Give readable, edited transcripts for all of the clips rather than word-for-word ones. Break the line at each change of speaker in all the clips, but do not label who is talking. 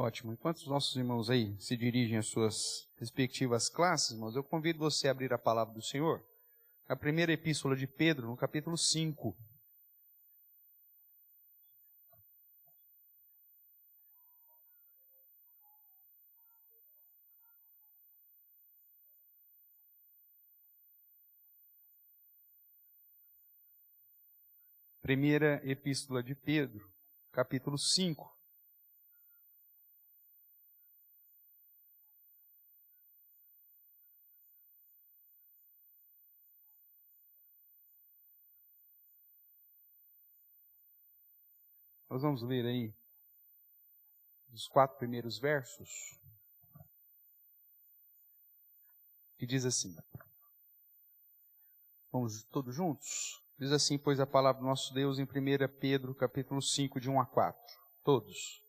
Ótimo. Enquanto os nossos irmãos aí se dirigem às suas respectivas classes, irmãos, eu convido você a abrir a palavra do Senhor, a primeira epístola de Pedro, no capítulo 5. Primeira epístola de Pedro, capítulo 5. Nós vamos ler aí os 4 primeiros versos, que diz assim. Vamos todos juntos? Diz assim, pois, a palavra do nosso Deus em 1 Pedro, capítulo 5, de 1 a 4. Todos.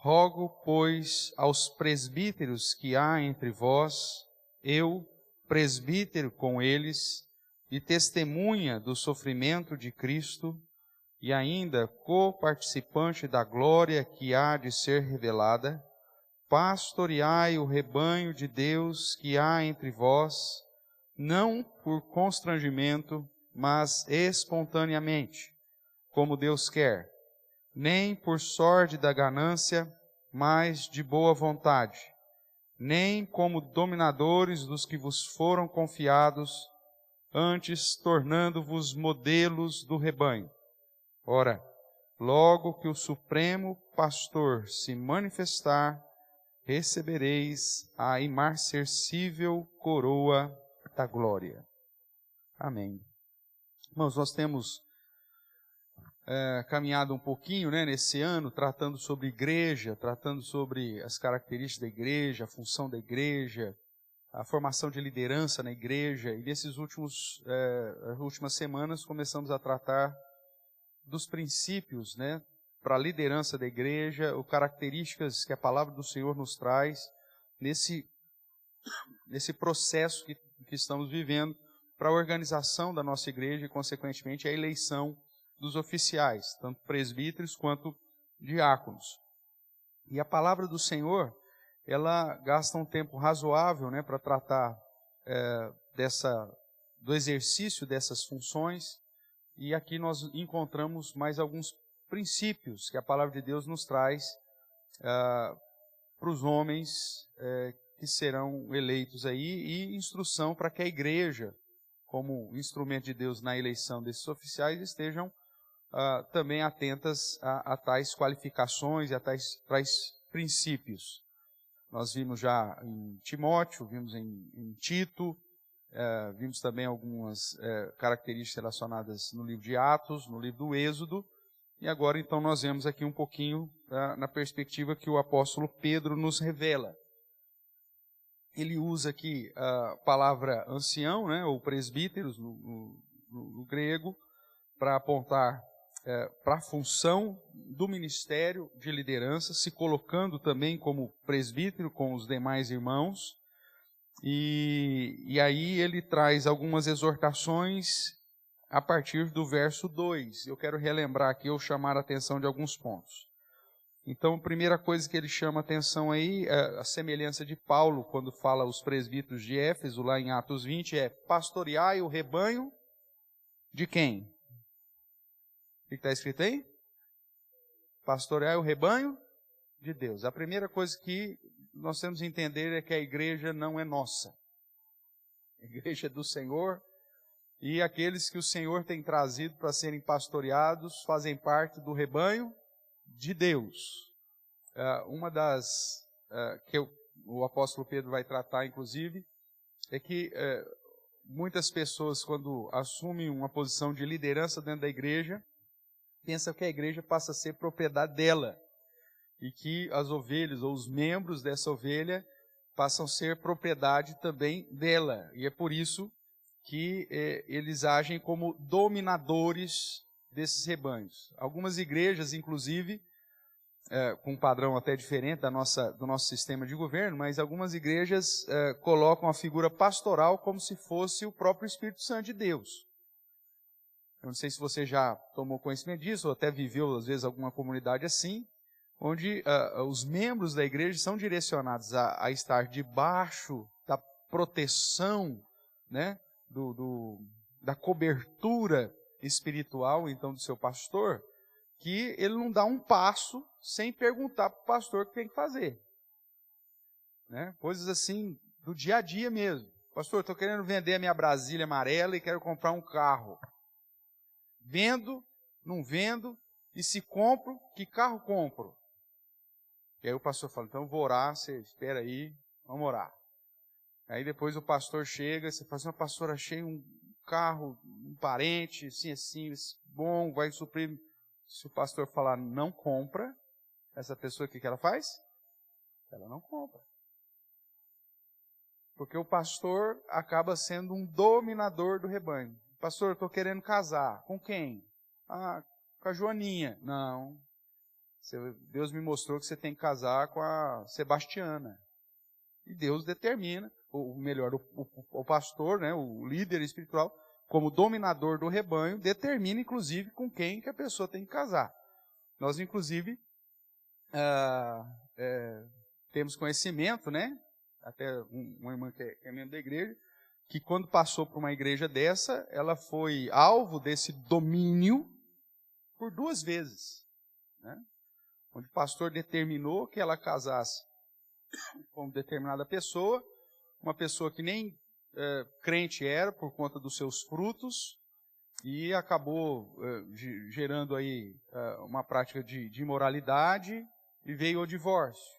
Rogo, pois, aos presbíteros que há entre vós, eu, presbítero com eles, e testemunha do sofrimento de Cristo, e ainda co-participante da glória que há de ser revelada, pastoreai o rebanho de Deus que há entre vós, não por constrangimento, mas espontaneamente, como Deus quer, nem por sorte da ganância, mas de boa vontade, nem como dominadores dos que vos foram confiados, antes tornando-vos modelos do rebanho. Ora, logo que o Supremo Pastor se manifestar, recebereis a imarcessível coroa da glória. Amém. Irmãos, nós temos caminhado um pouquinho nesse ano, tratando sobre igreja, tratando sobre as características da igreja, a função da igreja, a formação de liderança na igreja, e nesses últimas semanas começamos a tratar dos princípios, para a liderança da igreja, as características que a palavra do Senhor nos traz nesse processo que estamos vivendo para a organização da nossa igreja e, consequentemente, a eleição dos oficiais, tanto presbíteros quanto diáconos. E a palavra do Senhor, ela gasta um tempo razoável para tratar do exercício dessas funções, e aqui nós encontramos mais alguns princípios que a palavra de Deus nos traz para os homens que serão eleitos aí, e instrução para que a igreja, como instrumento de Deus na eleição desses oficiais, estejam também atentas a tais qualificações e a tais princípios. Nós vimos já em Timóteo, vimos em Tito, vimos também algumas características relacionadas no livro de Atos, no livro do Êxodo, e agora então nós vemos aqui um pouquinho na perspectiva que o apóstolo Pedro nos revela. Ele usa aqui a palavra ancião, ou presbíteros no grego, para apontar para a função do ministério de liderança, se colocando também como presbítero com os demais irmãos. E aí ele traz algumas exortações a partir do verso 2. Eu quero relembrar aqui ou chamar a atenção de alguns pontos. Então, a primeira coisa que ele chama a atenção aí, a semelhança de Paulo, quando fala aos presbíteros de Éfeso, lá em Atos 20, é pastoreai o rebanho de quem? O que está escrito aí? Pastoreai o rebanho de Deus. A primeira coisa que nós temos que entender é que a igreja não é nossa. A igreja é do Senhor, e aqueles que o Senhor tem trazido para serem pastoreados fazem parte do rebanho de Deus. Uma das que o apóstolo Pedro vai tratar, inclusive, é que muitas pessoas, quando assumem uma posição de liderança dentro da igreja, pensam que a igreja passa a ser propriedade dela, e que as ovelhas ou os membros dessa ovelha passam a ser propriedade também dela. E é por isso que eles agem como dominadores desses rebanhos. Algumas igrejas, inclusive, com um padrão até diferente do nosso sistema de governo, mas algumas igrejas colocam a figura pastoral como se fosse o próprio Espírito Santo de Deus. Eu não sei se você já tomou conhecimento disso, ou até viveu, às vezes, alguma comunidade assim, onde os membros da igreja são direcionados a estar debaixo da proteção, né, da cobertura espiritual, então, do seu pastor, que ele não dá um passo sem perguntar para o pastor o que tem que fazer. Né? Coisas assim, do dia a dia mesmo. Pastor, estou querendo vender a minha Brasília amarela e quero comprar um carro. Vendo, não vendo, e se compro, que carro compro? E aí o pastor fala, então eu vou orar, você espera aí, vamos orar. Aí depois o pastor chega, você fala assim, pastor, achei um carro, um parente, assim, bom, vai suprir. Se o pastor falar não compra, essa pessoa, o que ela faz? Ela não compra. Porque o pastor acaba sendo um dominador do rebanho. Pastor, eu estou querendo casar. Com quem? Com a Joaninha. Não. Deus me mostrou que você tem que casar com a Sebastiana. E Deus determina, ou melhor, o pastor, né, o líder espiritual, como dominador do rebanho, determina, inclusive, com quem que a pessoa tem que casar. Nós, inclusive, temos conhecimento, né? Até uma irmã que é membro da igreja, que quando passou por uma igreja dessa, ela foi alvo desse domínio por 2 vezes. Né? Onde o pastor determinou que ela casasse com determinada pessoa, uma pessoa que nem crente era por conta dos seus frutos, e acabou gerando aí uma prática de imoralidade, e veio o divórcio.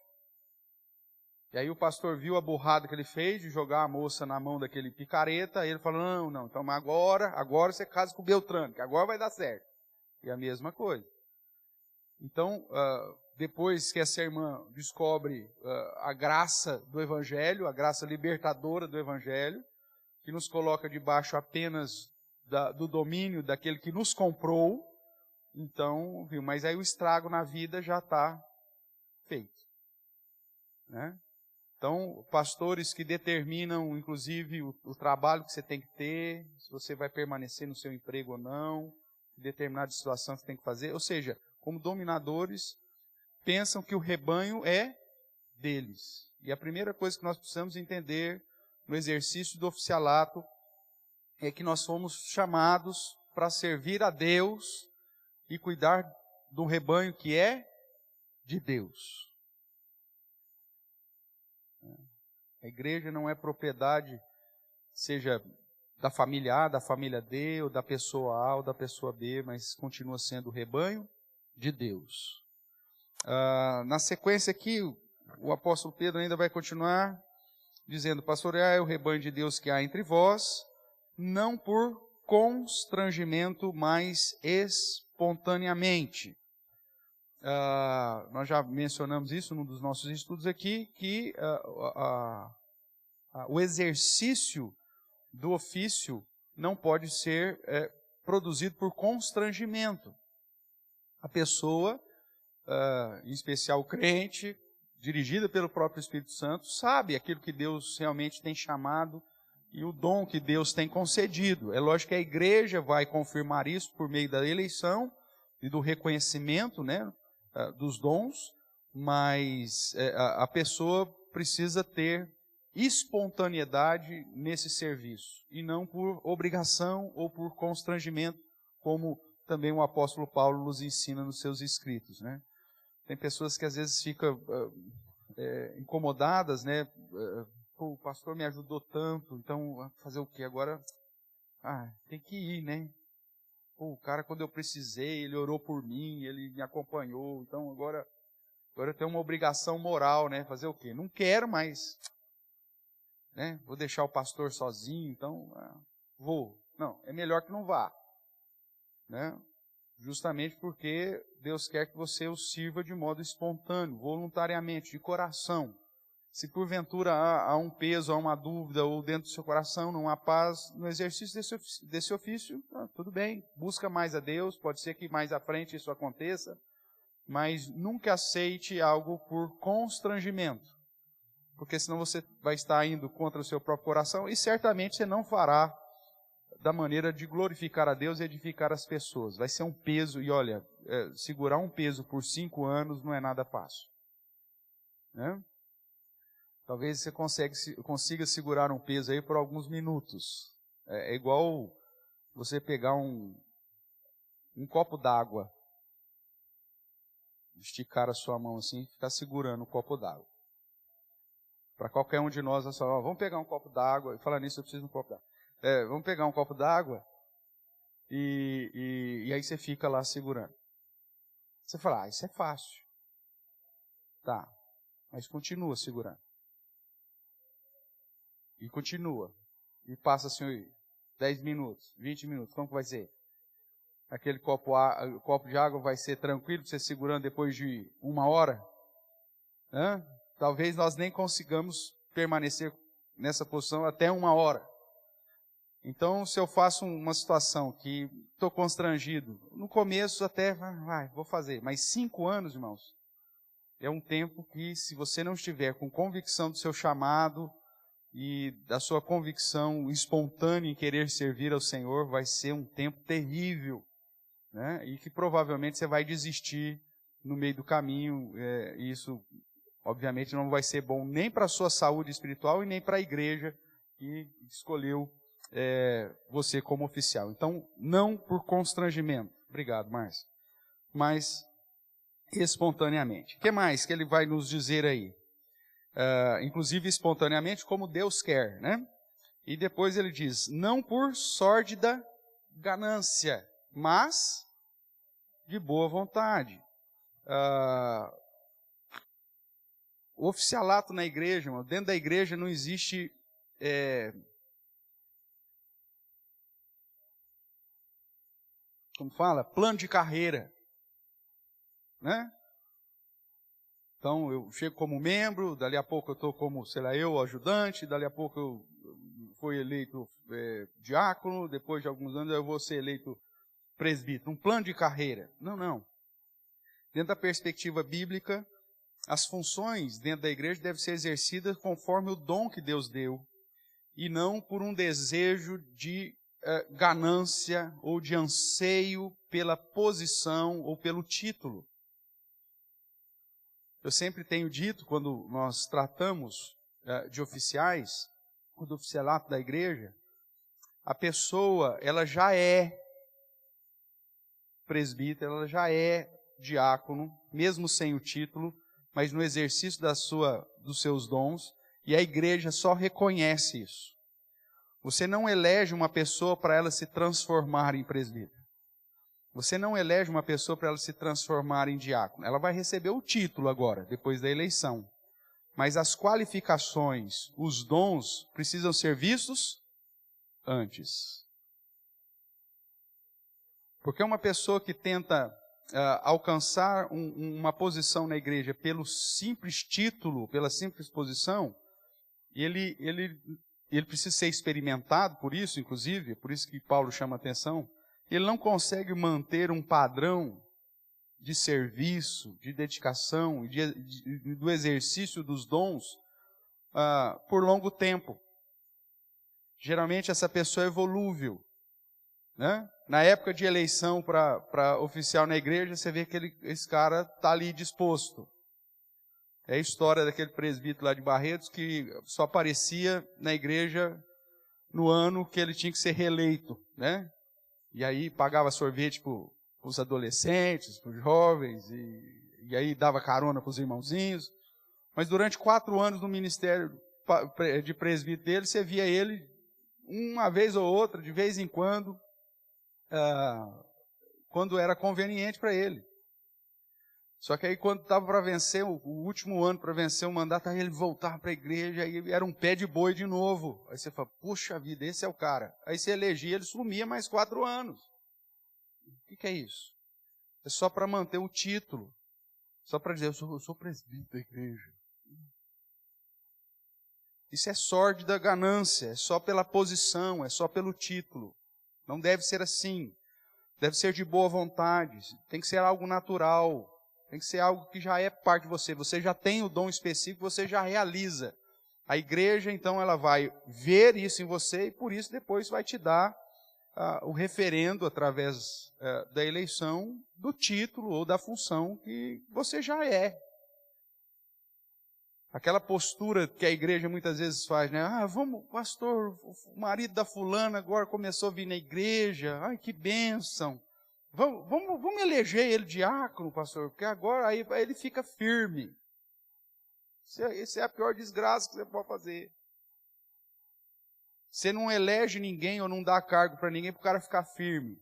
E aí o pastor viu a burrada que ele fez de jogar a moça na mão daquele picareta, aí ele falou, não, então agora você casa com o Beltrano, que agora vai dar certo. E a mesma coisa. Então, depois que essa irmã descobre a graça do Evangelho, a graça libertadora do Evangelho, que nos coloca debaixo apenas do domínio daquele que nos comprou, então, viu, mas aí o estrago na vida já está feito. Né? Então, pastores que determinam, inclusive, o trabalho que você tem que ter, se você vai permanecer no seu emprego ou não, determinada situação que você tem que fazer, ou seja, como dominadores, pensam que o rebanho é deles. E a primeira coisa que nós precisamos entender no exercício do oficialato é que nós fomos chamados para servir a Deus e cuidar do rebanho que é de Deus. A igreja não é propriedade, seja da família A, da família D, ou da pessoa A ou da pessoa B, mas continua sendo o rebanho de Deus. Na sequência aqui, o apóstolo Pedro ainda vai continuar dizendo, pastoreai o rebanho de Deus que há entre vós, não por constrangimento, mas espontaneamente. Nós já mencionamos isso num dos nossos estudos aqui, que o exercício do ofício não pode ser produzido por constrangimento. A pessoa, em especial o crente, dirigida pelo próprio Espírito Santo, sabe aquilo que Deus realmente tem chamado e o dom que Deus tem concedido. É lógico que a igreja vai confirmar isso por meio da eleição e do reconhecimento, né, dos dons, mas a pessoa precisa ter espontaneidade nesse serviço, e não por obrigação ou por constrangimento, como também o apóstolo Paulo nos ensina nos seus escritos. Né? Tem pessoas que às vezes ficam incomodadas, né? Pô, o pastor me ajudou tanto, então fazer o quê? Agora, tem que ir, né? Pô, o cara, quando eu precisei, ele orou por mim, ele me acompanhou, então agora eu tenho uma obrigação moral, né? Fazer o quê? Não quero mais, né? Vou deixar o pastor sozinho, então vou. Não, é melhor que não vá, né? Justamente porque Deus quer que você o sirva de modo espontâneo, voluntariamente, de coração. Se porventura há um peso, há uma dúvida, ou dentro do seu coração não há paz, no exercício desse ofício, tudo bem, busca mais a Deus, pode ser que mais à frente isso aconteça, mas nunca aceite algo por constrangimento, porque senão você vai estar indo contra o seu próprio coração e certamente você não fará da maneira de glorificar a Deus e edificar as pessoas. Vai ser um peso, e olha, segurar um peso por 5 anos não é nada fácil. Né? Talvez você consiga segurar um peso aí por alguns minutos. É igual você pegar um copo d'água, esticar a sua mão assim e ficar segurando o copo d'água. Para qualquer um de nós, nós falamos, vamos pegar um copo d'água, e falar nisso eu preciso de um copo d'água. Vamos pegar um copo d'água e aí você fica lá segurando. Você fala, isso é fácil. Tá, mas continua segurando. E continua. E passa assim 10 minutos, 20 minutos, como que vai ser? Aquele copo de água vai ser tranquilo para você segurando depois de 1 hora? Talvez nós nem consigamos permanecer nessa posição até 1 hora. Então, se eu faço uma situação que estou constrangido, no começo até, vou fazer. Mas 5 anos, irmãos, é um tempo que, se você não estiver com convicção do seu chamado e da sua convicção espontânea em querer servir ao Senhor, vai ser um tempo terrível, né? E que provavelmente você vai desistir no meio do caminho. Isso, obviamente, não vai ser bom nem para a sua saúde espiritual e nem para a igreja que escolheu você como oficial. Então, não por constrangimento. Obrigado, Márcio. Mas espontaneamente. O que mais que ele vai nos dizer aí? Inclusive espontaneamente, como Deus quer, né? E depois ele diz, não por sórdida ganância, mas de boa vontade. O oficialato na igreja, irmão, dentro da igreja não existe como fala? Plano de carreira. Né? Então, eu chego como membro, dali a pouco eu estou como, sei lá, eu ajudante, dali a pouco eu fui eleito diácono, depois de alguns anos eu vou ser eleito presbítero. Um plano de carreira. Não. Dentro da perspectiva bíblica, as funções dentro da igreja devem ser exercidas conforme o dom que Deus deu, e não por um desejo de ganância ou de anseio pela posição ou pelo título. Eu sempre tenho dito, quando nós tratamos de oficiais, do oficialato da igreja, a pessoa, ela já é presbítero, ela já é diácono, mesmo sem o título, mas no exercício dos seus dons, e a igreja só reconhece isso. Você não elege uma pessoa para ela se transformar em presbítero. Você não elege uma pessoa para ela se transformar em diácono. Ela vai receber o título agora, depois da eleição. Mas as qualificações, os dons, precisam ser vistos antes. Porque uma pessoa que tenta alcançar uma posição na igreja pelo simples título, pela simples posição, ele precisa ser experimentado por isso, inclusive, por isso que Paulo chama a atenção. Ele não consegue manter um padrão de serviço, de dedicação, do exercício dos dons por longo tempo. Geralmente essa pessoa é volúvel. Né? Na época de eleição para oficial na igreja, você vê que esse cara está ali disposto. É a história daquele presbítero lá de Barretos que só aparecia na igreja no ano que ele tinha que ser reeleito, né? E aí pagava sorvete para os adolescentes, para os jovens, e aí dava carona para os irmãozinhos. Mas durante 4 anos no ministério de presbítero dele, você via ele uma vez ou outra, de vez em quando era conveniente para ele. Só que aí quando estava para vencer, o último ano para vencer o mandato, aí ele voltava para a igreja, aí era um pé de boi de novo. Aí você fala, puxa vida, esse é o cara. Aí você elegia, ele sumia mais 4 anos. O que é isso? É só para manter o título. Só para dizer, eu sou presbítero da igreja. Isso é sórdida ganância, é só pela posição, é só pelo título. Não deve ser assim. Deve ser de boa vontade, tem que ser algo natural. Tem que ser algo que já é parte de você. Você já tem o dom específico, você já realiza. A igreja, então, ela vai ver isso em você e por isso depois vai te dar o referendo através da eleição do título ou da função que você já é. Aquela postura que a igreja muitas vezes faz, né? Vamos, pastor, o marido da fulana agora começou a vir na igreja, ai que bênção. Vamos eleger ele diácono, pastor, porque agora aí ele fica firme. Isso é a pior desgraça que você pode fazer. Você não elege ninguém ou não dá cargo para ninguém para o cara ficar firme.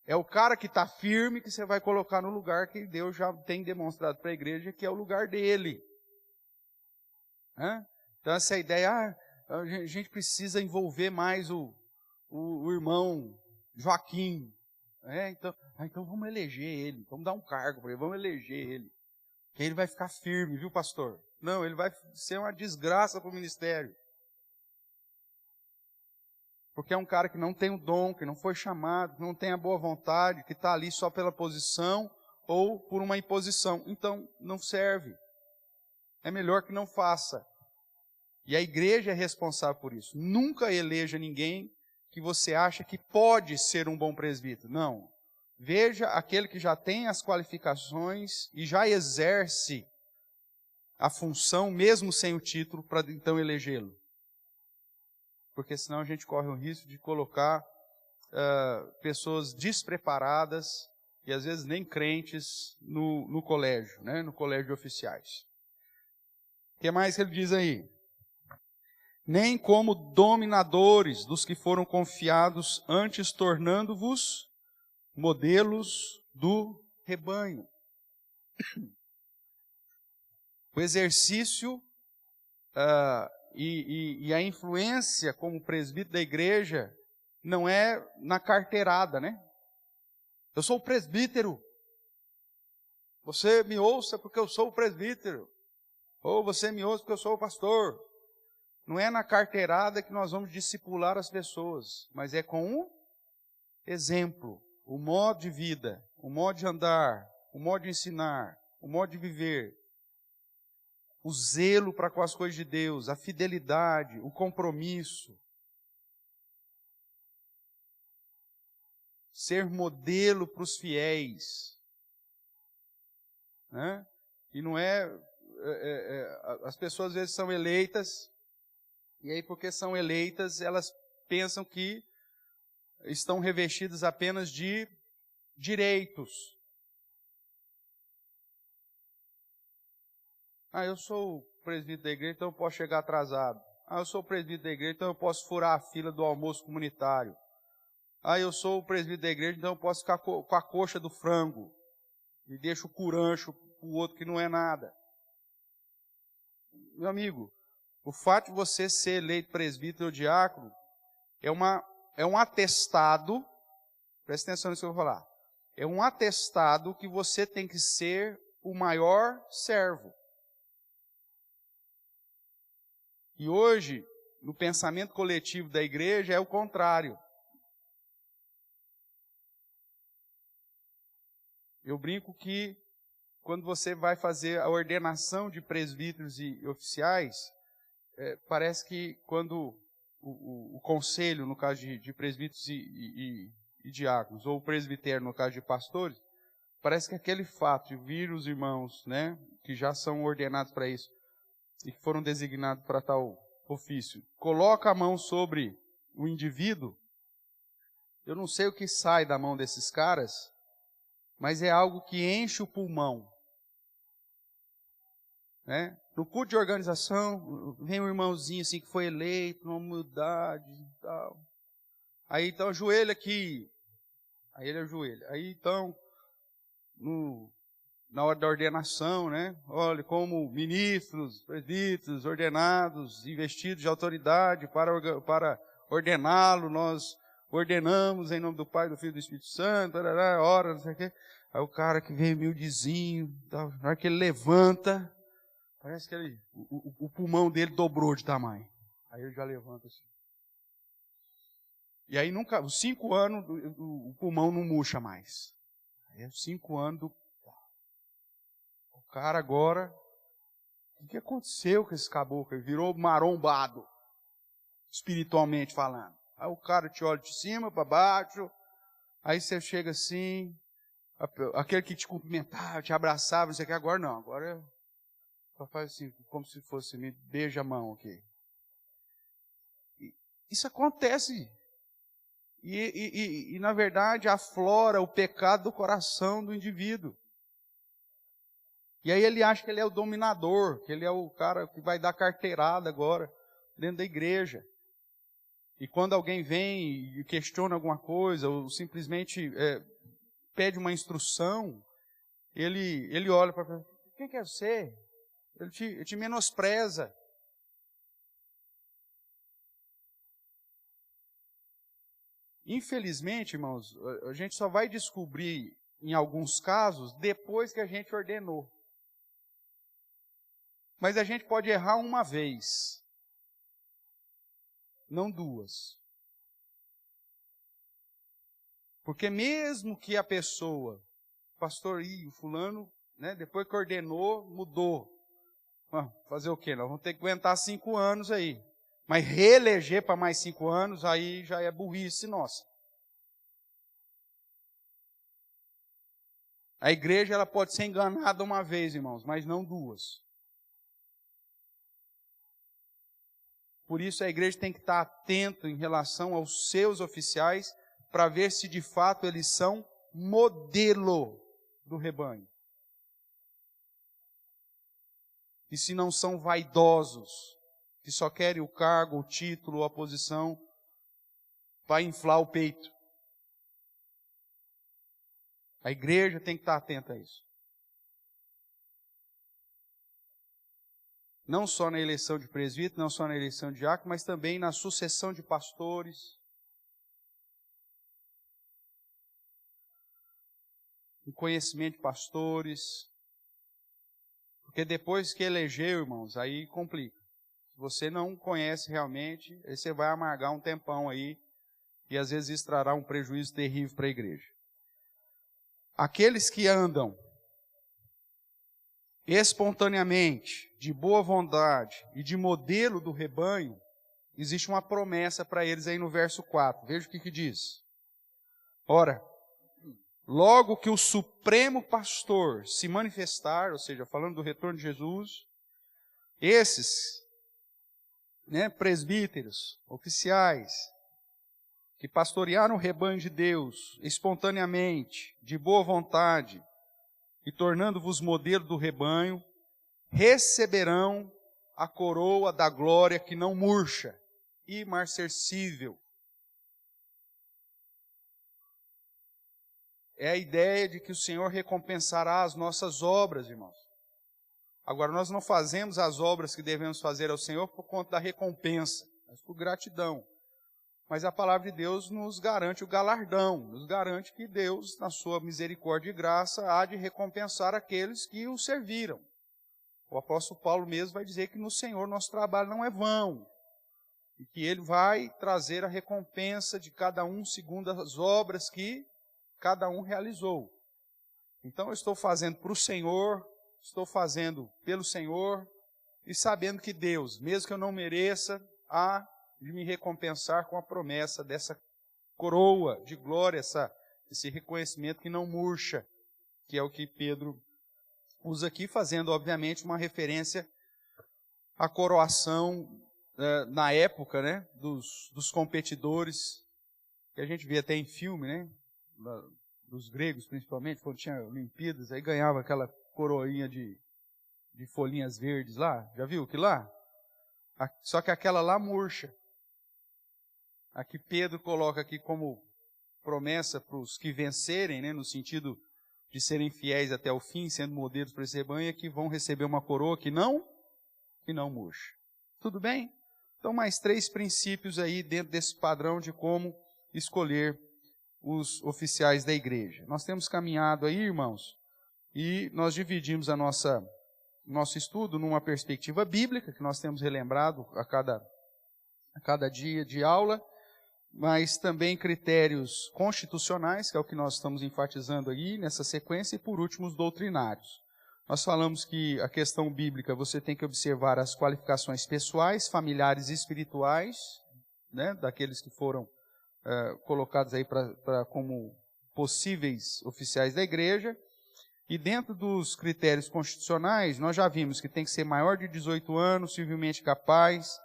É o cara que está firme que você vai colocar no lugar que Deus já tem demonstrado para a igreja que é o lugar dele. Então essa ideia, a gente precisa envolver mais o irmão Joaquim. Então vamos eleger ele, vamos dar um cargo para ele, vamos eleger ele. Que ele vai ficar firme, viu, pastor? Não, ele vai ser uma desgraça para o ministério. Porque é um cara que não tem o dom, que não foi chamado, que não tem a boa vontade, que está ali só pela posição ou por uma imposição. Então, não serve. É melhor que não faça. E a igreja é responsável por isso. Nunca eleja ninguém que você acha que pode ser um bom presbítero. Não. Veja aquele que já tem as qualificações e já exerce a função, mesmo sem o título, para então elegê-lo. Porque senão a gente corre o risco de colocar pessoas despreparadas e às vezes nem crentes no colégio, né? No colégio de oficiais. O que mais que ele diz aí? Nem como dominadores dos que foram confiados, antes tornando-vos modelos do rebanho. O exercício e a influência como presbítero da igreja não é na carteirada, né? Eu sou o presbítero. Você me ouça porque eu sou o presbítero. Ou você me ouça porque eu sou o pastor. Não é na carteirada que nós vamos discipular as pessoas, mas é com um exemplo, o modo de vida, o modo de andar, o modo de ensinar, o modo de viver, o zelo para com as coisas de Deus, a fidelidade, o compromisso. Ser modelo para os fiéis. Né? E não as pessoas às vezes são eleitas, e aí porque são eleitas, elas pensam que estão revestidas apenas de direitos. Eu sou o presbítero da igreja, então eu posso chegar atrasado. Eu sou o presbítero da igreja, então eu posso furar a fila do almoço comunitário. Eu sou o presbítero da igreja, então eu posso ficar com a coxa do frango. E deixo o curancho para o outro que não é nada. Meu amigo, o fato de você ser eleito presbítero ou diácono é um atestado, presta atenção nisso que eu vou falar, é um atestado que você tem que ser o maior servo. E hoje, no pensamento coletivo da igreja, é o contrário. Eu brinco que quando você vai fazer a ordenação de presbíteros e oficiais, parece que quando o conselho, no caso de presbíteros e diáconos, ou o presbitério, no caso de pastores, parece que aquele fato de vir os irmãos, né, que já são ordenados para isso, e que foram designados para tal ofício, coloca a mão sobre o indivíduo, eu não sei o que sai da mão desses caras, mas é algo que enche o pulmão. Né? No culto de organização, vem um irmãozinho assim que foi eleito, uma humildade e tal. Aí então ajoelha aqui. Aí ele ajoelha. Aí então, na hora da ordenação, né? Olha, como ministros, presbíteros, ordenados, investidos de autoridade para ordená-lo, nós ordenamos em nome do Pai, do Filho e do Espírito Santo, ora, não sei o quê. Aí o cara que vem humildezinho, na hora que ele levanta, parece que o pulmão dele dobrou de tamanho. Aí ele já levanta assim. E aí nunca, os 5 anos, o pulmão não murcha mais. Aí os 5 anos o cara agora, o que aconteceu com esse caboclo? Ele virou marombado, espiritualmente falando. Aí o cara te olha de cima para baixo, aí você chega assim, aquele que te cumprimentava, te abraçava, não sei o que, agora não, agora só faz assim, como se fosse, me beija a mão aqui. Isso acontece. E, na verdade, aflora o pecado do coração do indivíduo. E aí ele acha que ele é o dominador, que ele é o cara que vai dar carteirada agora dentro da igreja. E quando alguém vem e questiona alguma coisa, ou simplesmente pede uma instrução, ele olha para ele, quem que é você? Ele te menospreza. Infelizmente, irmãos, a gente só vai descobrir, em alguns casos, depois que a gente ordenou. Mas a gente pode errar uma vez, não duas. Porque mesmo que a pessoa, pastor, o fulano, né, depois que ordenou, mudou. Fazer o quê? Nós vamos ter que aguentar 5 anos aí. Mas reeleger para mais 5 anos, aí já é burrice nossa. A igreja ela pode ser enganada uma vez, irmãos, mas não duas. Por isso a igreja tem que estar atenta em relação aos seus oficiais, para ver se de fato eles são modelo do rebanho. E se não são vaidosos, que só querem o cargo, o título, a posição, para inflar o peito. A igreja tem que estar atenta a isso. Não só na eleição de presbítero, não só na eleição de diácono, mas também na sucessão de pastores. No conhecimento de pastores. Porque depois que elegeu, irmãos, aí complica. Se você não conhece realmente, aí você vai amargar um tempão aí, e às vezes isso trará um prejuízo terrível para a igreja. Aqueles que andam espontaneamente, de boa vontade e de modelo do rebanho, existe uma promessa para eles aí no verso 4. Veja o que diz. Ora, logo que o Supremo Pastor se manifestar, ou seja, falando do retorno de Jesus, esses, presbíteros, oficiais, que pastorearam o rebanho de Deus espontaneamente, de boa vontade, e tornando-vos modelo do rebanho, receberão a coroa da glória que não murcha, imarcessível. É a ideia de que o Senhor recompensará as nossas obras, irmãos. Agora, nós não fazemos as obras que devemos fazer ao Senhor por conta da recompensa, mas por gratidão. Mas a palavra de Deus nos garante o galardão, nos garante que Deus, na sua misericórdia e graça, há de recompensar aqueles que o serviram. O apóstolo Paulo mesmo vai dizer que no Senhor nosso trabalho não é vão, e que Ele vai trazer a recompensa de cada um segundo as obras que cada um realizou. Então eu estou fazendo para o Senhor, estou fazendo pelo Senhor, e sabendo que Deus, mesmo que eu não mereça, há de me recompensar com a promessa dessa coroa de glória, esse reconhecimento que não murcha, que é o que Pedro usa aqui, fazendo, obviamente, uma referência à coroação na época, dos competidores, que a gente vê até em filme, dos gregos principalmente, quando tinha Olimpíadas, aí ganhava aquela coroinha de folhinhas verdes lá, já viu que lá? Só que aquela lá murcha. Aqui Pedro coloca aqui como promessa para os que vencerem, no sentido de serem fiéis até o fim, sendo modelos para esse rebanho, que vão receber uma coroa que não murcha. Tudo bem? Então, mais 3 princípios aí dentro desse padrão de como escolher os oficiais da igreja. Nós temos caminhado aí, irmãos, e nós dividimos nosso estudo numa perspectiva bíblica, que nós temos relembrado a cada dia de aula, mas também critérios constitucionais, que é o que nós estamos enfatizando aí nessa sequência, e por último os doutrinários. Nós falamos que a questão bíblica você tem que observar as qualificações pessoais, familiares e espirituais, né, daqueles que foram colocados aí como possíveis oficiais da igreja. E dentro dos critérios constitucionais, nós já vimos que tem que ser maior de 18 anos, civilmente capaz,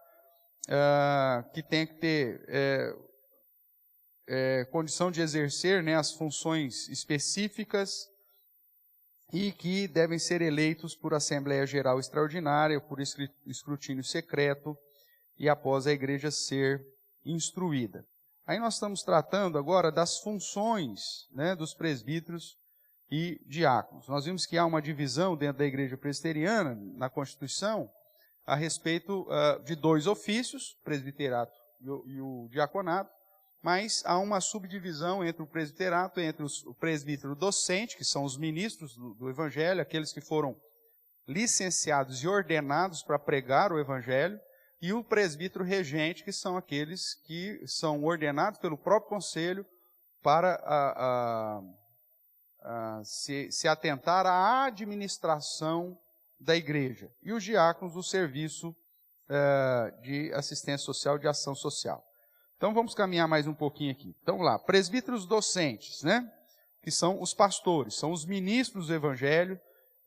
que tem que ter condição de exercer, né, as funções específicas e que devem ser eleitos por Assembleia Geral Extraordinária, por escrutínio secreto e após a igreja ser instruída. Aí nós estamos tratando agora das funções, né, dos presbíteros e diáconos. Nós vimos que há uma divisão dentro da igreja presbiteriana, na Constituição, a respeito de dois ofícios, o presbiterato e o diaconato, mas há uma subdivisão entre o presbiterato, entre o presbítero docente, que são os ministros do Evangelho, aqueles que foram licenciados e ordenados para pregar o Evangelho, e o presbítero regente, que são aqueles que são ordenados pelo próprio conselho para se atentar à administração da igreja. E os diáconos, o serviço de assistência social, de ação social. Então vamos caminhar mais um pouquinho aqui. Então lá, presbíteros docentes, né? Que são os pastores, são os ministros do Evangelho,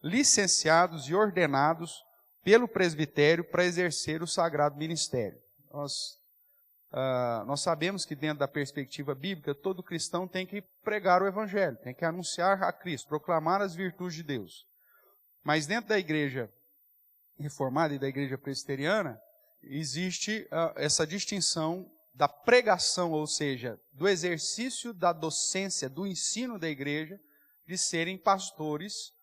licenciados e ordenados pelo presbitério para exercer o sagrado ministério. Nós sabemos que dentro da perspectiva bíblica, todo cristão tem que pregar o Evangelho, tem que anunciar a Cristo, proclamar as virtudes de Deus. Mas dentro da igreja reformada e da igreja presbiteriana, existe essa distinção da pregação, ou seja, do exercício da docência, do ensino da igreja, de serem pastores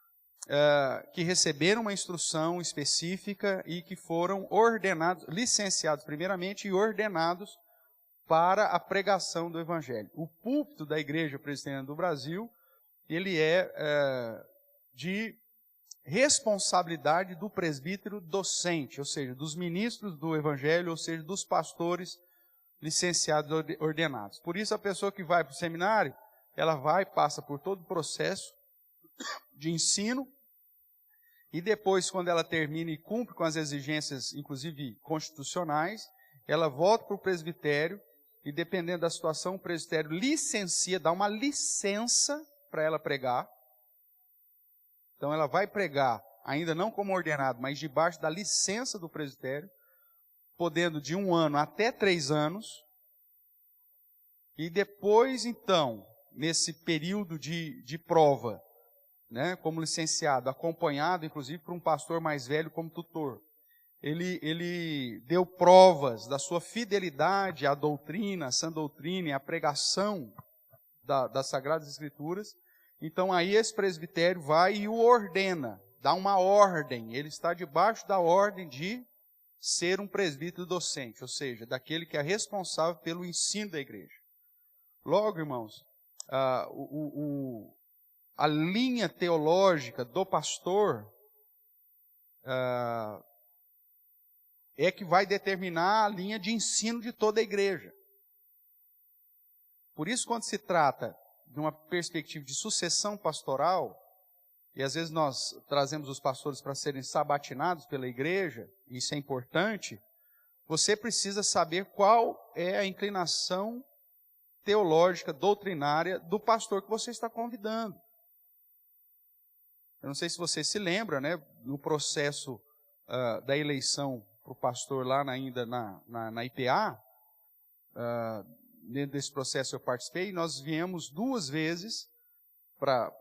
que receberam uma instrução específica e que foram ordenados, licenciados primeiramente e ordenados para a pregação do Evangelho. O púlpito da Igreja Presbiteriana do Brasil, ele é de responsabilidade do presbítero docente, ou seja, dos ministros do Evangelho, ou seja, dos pastores licenciados ordenados. Por isso, a pessoa que vai para o seminário, ela passa por todo o processo de ensino, e depois, quando ela termina e cumpre com as exigências, inclusive constitucionais, ela volta para o presbitério, e dependendo da situação, o presbitério licencia, dá uma licença para ela pregar. Então ela vai pregar, ainda não como ordenado, mas debaixo da licença do presbitério, podendo de 1 ano até 3 anos, e depois, então, nesse período de prova, né, como licenciado, acompanhado, inclusive, por um pastor mais velho como tutor. Ele deu provas da sua fidelidade à doutrina, à sã doutrina e à pregação das Sagradas Escrituras. Então, aí esse presbitério vai e o ordena, dá uma ordem. Ele está debaixo da ordem de ser um presbítero docente, ou seja, daquele que é responsável pelo ensino da igreja. Logo, irmãos, a linha teológica do pastor é que vai determinar a linha de ensino de toda a igreja. Por isso, quando se trata de uma perspectiva de sucessão pastoral, e às vezes nós trazemos os pastores para serem sabatinados pela igreja, e isso é importante, você precisa saber qual é a inclinação teológica, doutrinária do pastor que você está convidando. Eu não sei se você se lembra, né, no processo da eleição para o pastor lá ainda na IPA, dentro desse processo eu participei, nós viemos 2 vezes para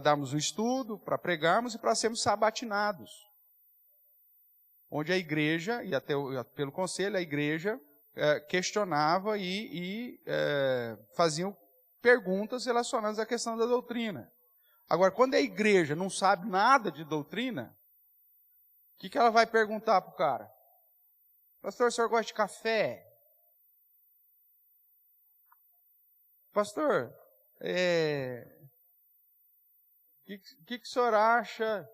darmos um estudo, para pregarmos e para sermos sabatinados. Onde a igreja, e até pelo conselho, a igreja questionava e faziam perguntas relacionadas à questão da doutrina. Agora, quando a igreja não sabe nada de doutrina, o que ela vai perguntar para o cara? Pastor, o senhor gosta de café? Pastor, o que o senhor acha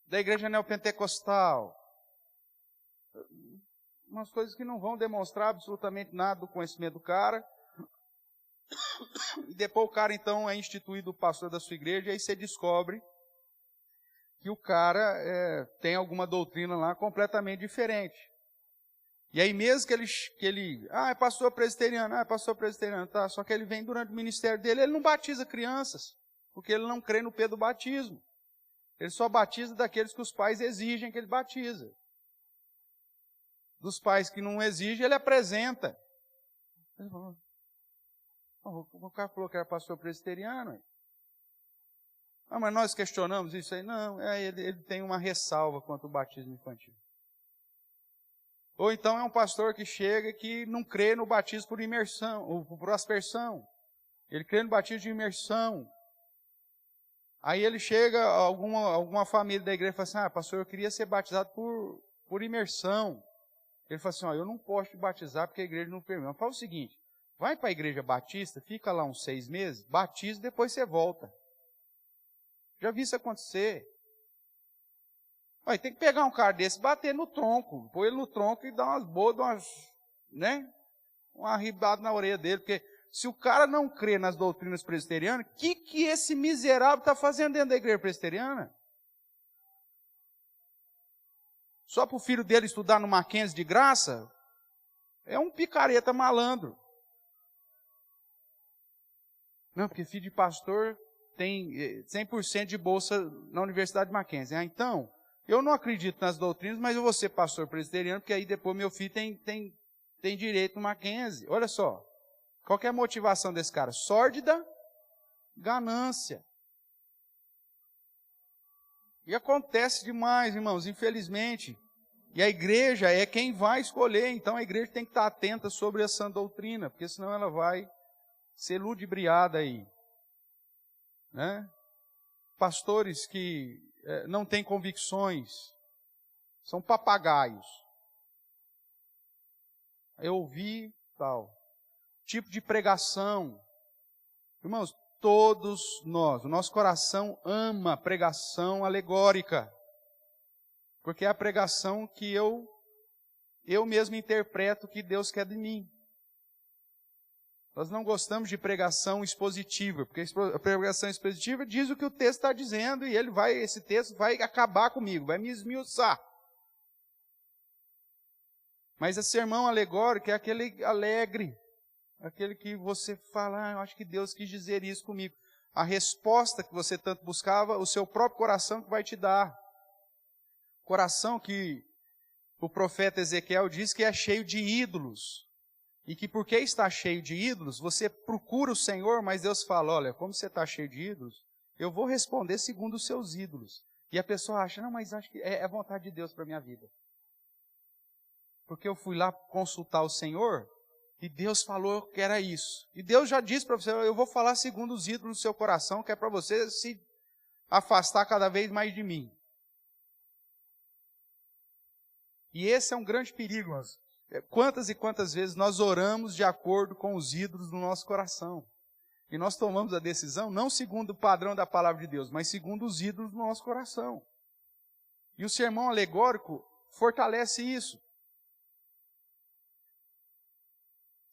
da igreja neopentecostal? Umas coisas que não vão demonstrar absolutamente nada do conhecimento do cara. E depois o cara, então, é instituído o pastor da sua igreja, e aí você descobre que o cara tem alguma doutrina lá completamente diferente. E aí mesmo que ele é pastor presbiteriano, tá, só que ele vem durante o ministério dele, ele não batiza crianças, porque ele não crê no Pedro batismo. Ele só batiza daqueles que os pais exigem que ele batiza. Dos pais que não exigem, ele apresenta. O cara falou que era pastor presbiteriano. Mas nós questionamos isso aí. Não, ele tem uma ressalva quanto ao batismo infantil. Ou então é um pastor que chega que não crê no batismo por imersão, ou por aspersão. Ele crê no batismo de imersão. Aí ele chega, alguma família da igreja e fala assim, pastor, eu queria ser batizado por imersão. Ele fala assim, eu não posso te batizar porque a igreja não permite. Mas fala o seguinte, vai para a igreja batista, fica lá uns 6 meses, batiza e depois você volta. Já vi isso acontecer. Tem que pegar um cara desse, bater no tronco, pôr ele no tronco e dar umas boas, uma arribada na orelha dele, porque se o cara não crê nas doutrinas presbiterianas, o que esse miserável está fazendo dentro da igreja presbiteriana? Só para o filho dele estudar no Mackenzie de graça? É um picareta malandro. Não, porque filho de pastor tem 100% de bolsa na Universidade de Mackenzie. Então, eu não acredito nas doutrinas, mas eu vou ser pastor presbiteriano, porque aí depois meu filho tem direito no Mackenzie. Olha só, qual que é a motivação desse cara? Sórdida, ganância. E acontece demais, irmãos, infelizmente. E a igreja é quem vai escolher, então a igreja tem que estar atenta sobre a sã doutrina, porque senão ela vai ser ludibriada aí. Né? Pastores que não têm convicções, são papagaios. Eu ouvi tal. Tipo de pregação. Irmãos, todos nós, o nosso coração ama pregação alegórica. Porque é a pregação que eu mesmo interpreto o que Deus quer de mim. Nós não gostamos de pregação expositiva, porque a pregação expositiva diz o que o texto está dizendo e esse texto vai acabar comigo, vai me esmiuçar. Mas o sermão alegórico é aquele alegre, aquele que você fala, eu acho que Deus quis dizer isso comigo. A resposta que você tanto buscava, o seu próprio coração que vai te dar. Coração que o profeta Ezequiel diz que é cheio de ídolos. E que porque está cheio de ídolos, você procura o Senhor, mas Deus fala, olha, como você está cheio de ídolos, eu vou responder segundo os seus ídolos. E a pessoa acha, não, mas acho que é vontade de Deus para a minha vida. Porque eu fui lá consultar o Senhor, e Deus falou que era isso. E Deus já disse para você, eu vou falar segundo os ídolos do seu coração, que é para você se afastar cada vez mais de mim. E esse é um grande perigo, irmãos. Quantas e quantas vezes nós oramos de acordo com os ídolos do nosso coração. E nós tomamos a decisão não segundo o padrão da palavra de Deus, mas segundo os ídolos do nosso coração. E o sermão alegórico fortalece isso.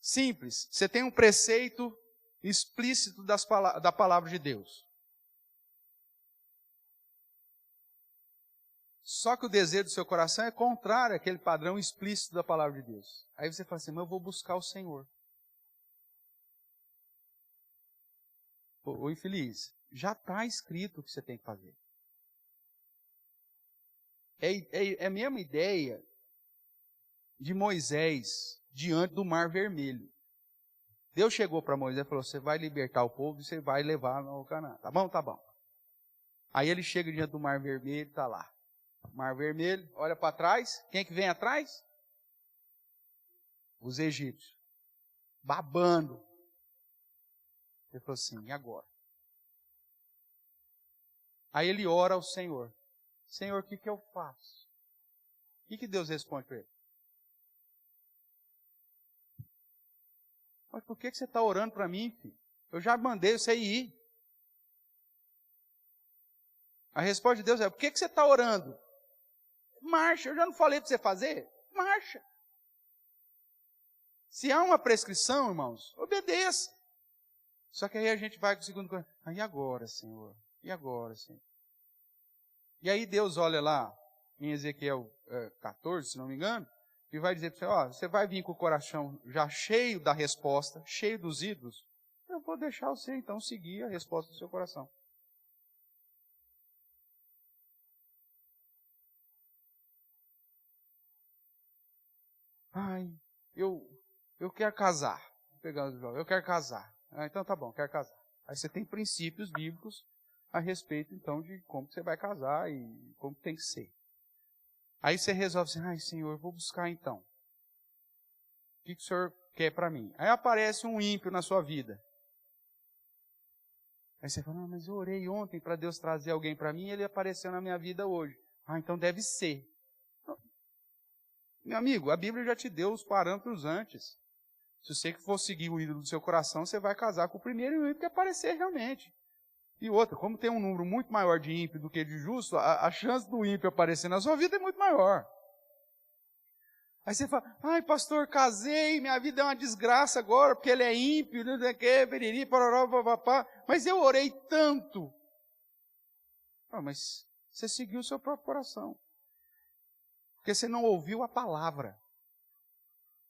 Simples, você tem um preceito explícito da palavra de Deus. Só que o desejo do seu coração é contrário àquele padrão explícito da palavra de Deus. Aí você fala assim, mas eu vou buscar o Senhor. Ô infeliz, já está escrito o que você tem que fazer. É a mesma ideia de Moisés diante do Mar Vermelho. Deus chegou para Moisés e falou, você vai libertar o povo e você vai levar no Canaã. Tá bom? Tá bom. Aí ele chega diante do Mar Vermelho e está lá. Mar Vermelho, olha para trás. Quem é que vem atrás? Os egípcios. Babando. Ele falou assim, e agora? Aí ele ora ao Senhor. Senhor, o que eu faço? O que Deus responde para ele? Mas por que você está orando para mim, filho? Eu já mandei você ir. A resposta de Deus é, por que você está orando? Marcha, eu já não falei para você fazer? Marcha. Se há uma prescrição, irmãos, obedeça. Só que aí a gente vai com o segundo coisa. E agora, Senhor? E agora, Senhor? E aí Deus olha lá, em Ezequiel 14, se não me engano, e vai dizer para você, ó, você vai vir com o coração já cheio da resposta, cheio dos ídolos, eu vou deixar você então seguir a resposta do seu coração. Ai, eu quero casar. Pegando o jovem, eu quero casar. Então tá bom, quero casar. Aí você tem princípios bíblicos a respeito, então, de como você vai casar e como tem que ser. Aí você resolve assim, ai, Senhor, eu vou buscar então. O que o Senhor quer para mim? Aí aparece um ímpio na sua vida. Aí você fala, mas eu orei ontem para Deus trazer alguém para mim e ele apareceu na minha vida hoje. Então deve ser. Meu amigo, a Bíblia já te deu os parâmetros antes. Se você for seguir o ídolo do seu coração, você vai casar com o primeiro ímpio que aparecer realmente. E outra, como tem um número muito maior de ímpio do que de justo, a chance do ímpio aparecer na sua vida é muito maior. Aí você fala, ai pastor, casei, minha vida é uma desgraça agora, porque ele é ímpio, não sei o que, beriri, parará, papapá, mas eu orei tanto. Mas você seguiu o seu próprio coração. Porque você não ouviu a palavra.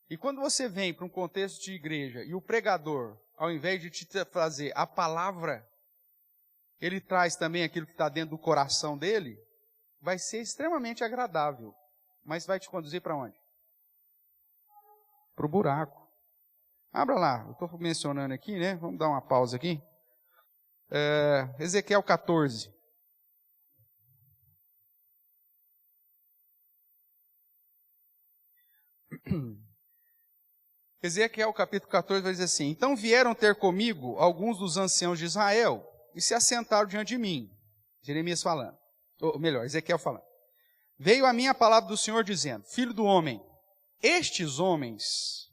E quando você vem para um contexto de igreja e o pregador, ao invés de te trazer a palavra, ele traz também aquilo que está dentro do coração dele, vai ser extremamente agradável. Mas vai te conduzir para onde? Para o buraco. Abra lá, eu estou mencionando aqui, né? Vamos dar uma pausa aqui. Ezequiel 14. Ezequiel capítulo 14 vai dizer assim, então vieram ter comigo alguns dos anciãos de Israel e se assentaram diante de mim. Jeremias falando, ou melhor, Ezequiel falando. Veio a mim a palavra do Senhor dizendo, filho do homem, estes homens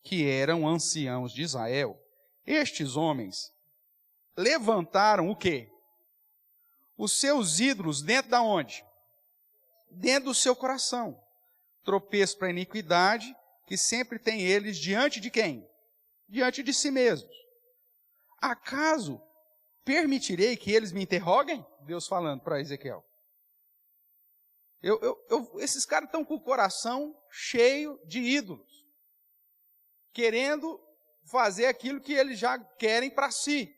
que eram anciãos de Israel, estes homens levantaram o quê? Os seus ídolos dentro da onde? Dentro do seu coração. Tropeço para a iniquidade, que sempre tem eles diante de quem? Diante de si mesmos. Acaso permitirei que eles me interroguem? Deus falando para Ezequiel. Esses caras estão com o coração cheio de ídolos, querendo fazer aquilo que eles já querem para si.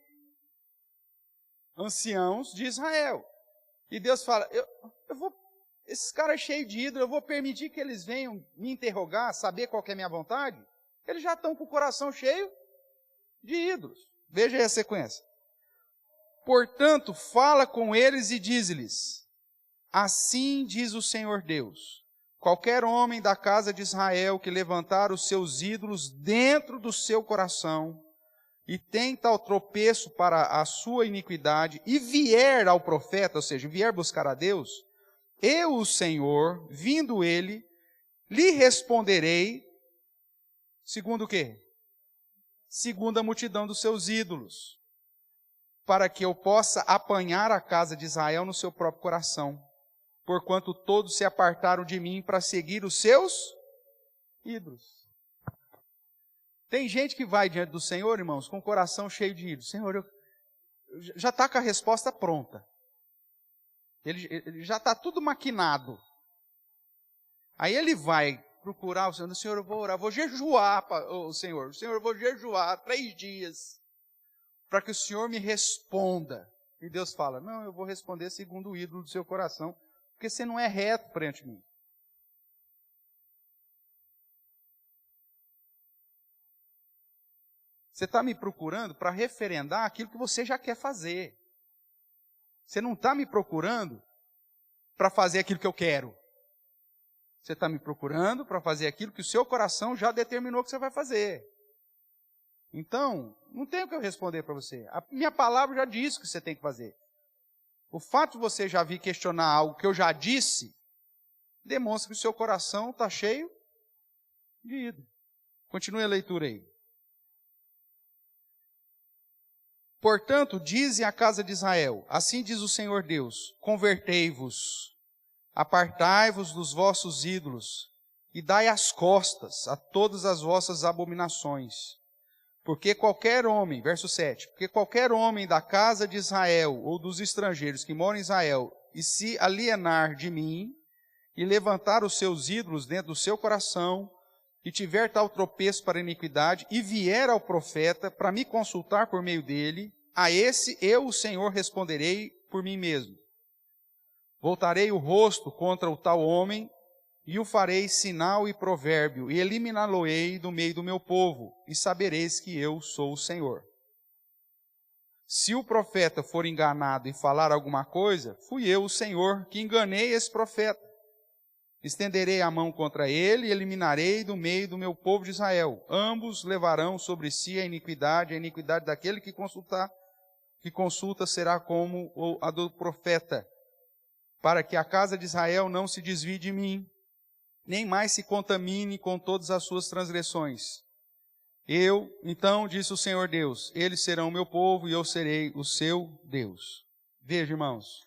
Anciãos de Israel. E Deus fala, esses caras cheios de ídolos, eu vou permitir que eles venham me interrogar, saber qual que é a minha vontade? Eles já estão com o coração cheio de ídolos. Veja aí a sequência. Portanto, fala com eles e diz-lhes, assim diz o Senhor Deus, qualquer homem da casa de Israel que levantar os seus ídolos dentro do seu coração e tem tal tropeço para a sua iniquidade e vier ao profeta, ou seja, vier buscar a Deus, eu, o Senhor, vindo ele, lhe responderei, segundo o quê? Segundo a multidão dos seus ídolos, para que eu possa apanhar a casa de Israel no seu próprio coração, porquanto todos se apartaram de mim para seguir os seus ídolos. Tem gente que vai diante do Senhor, irmãos, com o coração cheio de ídolos. Senhor, eu já está com a resposta pronta. Ele já está tudo maquinado. Aí ele vai procurar o Senhor, Senhor, eu vou orar, vou jejuar, Senhor, eu vou jejuar 3 dias, para que o Senhor me responda. E Deus fala, não, eu vou responder segundo o ídolo do seu coração, porque você não é reto perante mim. Você está me procurando para referendar aquilo que você já quer fazer. Você não está me procurando para fazer aquilo que eu quero. Você está me procurando para fazer aquilo que o seu coração já determinou que você vai fazer. Então, não tem o que eu responder para você. A minha palavra já disse o que você tem que fazer. O fato de você já vir questionar algo que eu já disse, demonstra que o seu coração está cheio de ídolo. Continue a leitura aí. Portanto, dize à casa de Israel, assim diz o Senhor Deus, convertei-vos, apartai-vos dos vossos ídolos, e dai as costas a todas as vossas abominações. Porque qualquer homem, verso 7, porque qualquer homem da casa de Israel, ou dos estrangeiros que moram em Israel, e se alienar de mim, e levantar os seus ídolos dentro do seu coração, e tiver tal tropeço para a iniquidade, e vier ao profeta para me consultar por meio dele, a esse eu, o Senhor, responderei por mim mesmo. Voltarei o rosto contra o tal homem, e o farei sinal e provérbio, e eliminá-lo-ei do meio do meu povo, e sabereis que eu sou o Senhor. Se o profeta for enganado e falar alguma coisa, fui eu, o Senhor, que enganei esse profeta. Estenderei a mão contra ele e eliminarei do meio do meu povo de Israel. Ambos levarão sobre si a iniquidade daquele que consulta será como a do profeta, para que a casa de Israel não se desvie de mim, nem mais se contamine com todas as suas transgressões. Então, disse o Senhor Deus, eles serão o meu povo e eu serei o seu Deus. Veja, irmãos,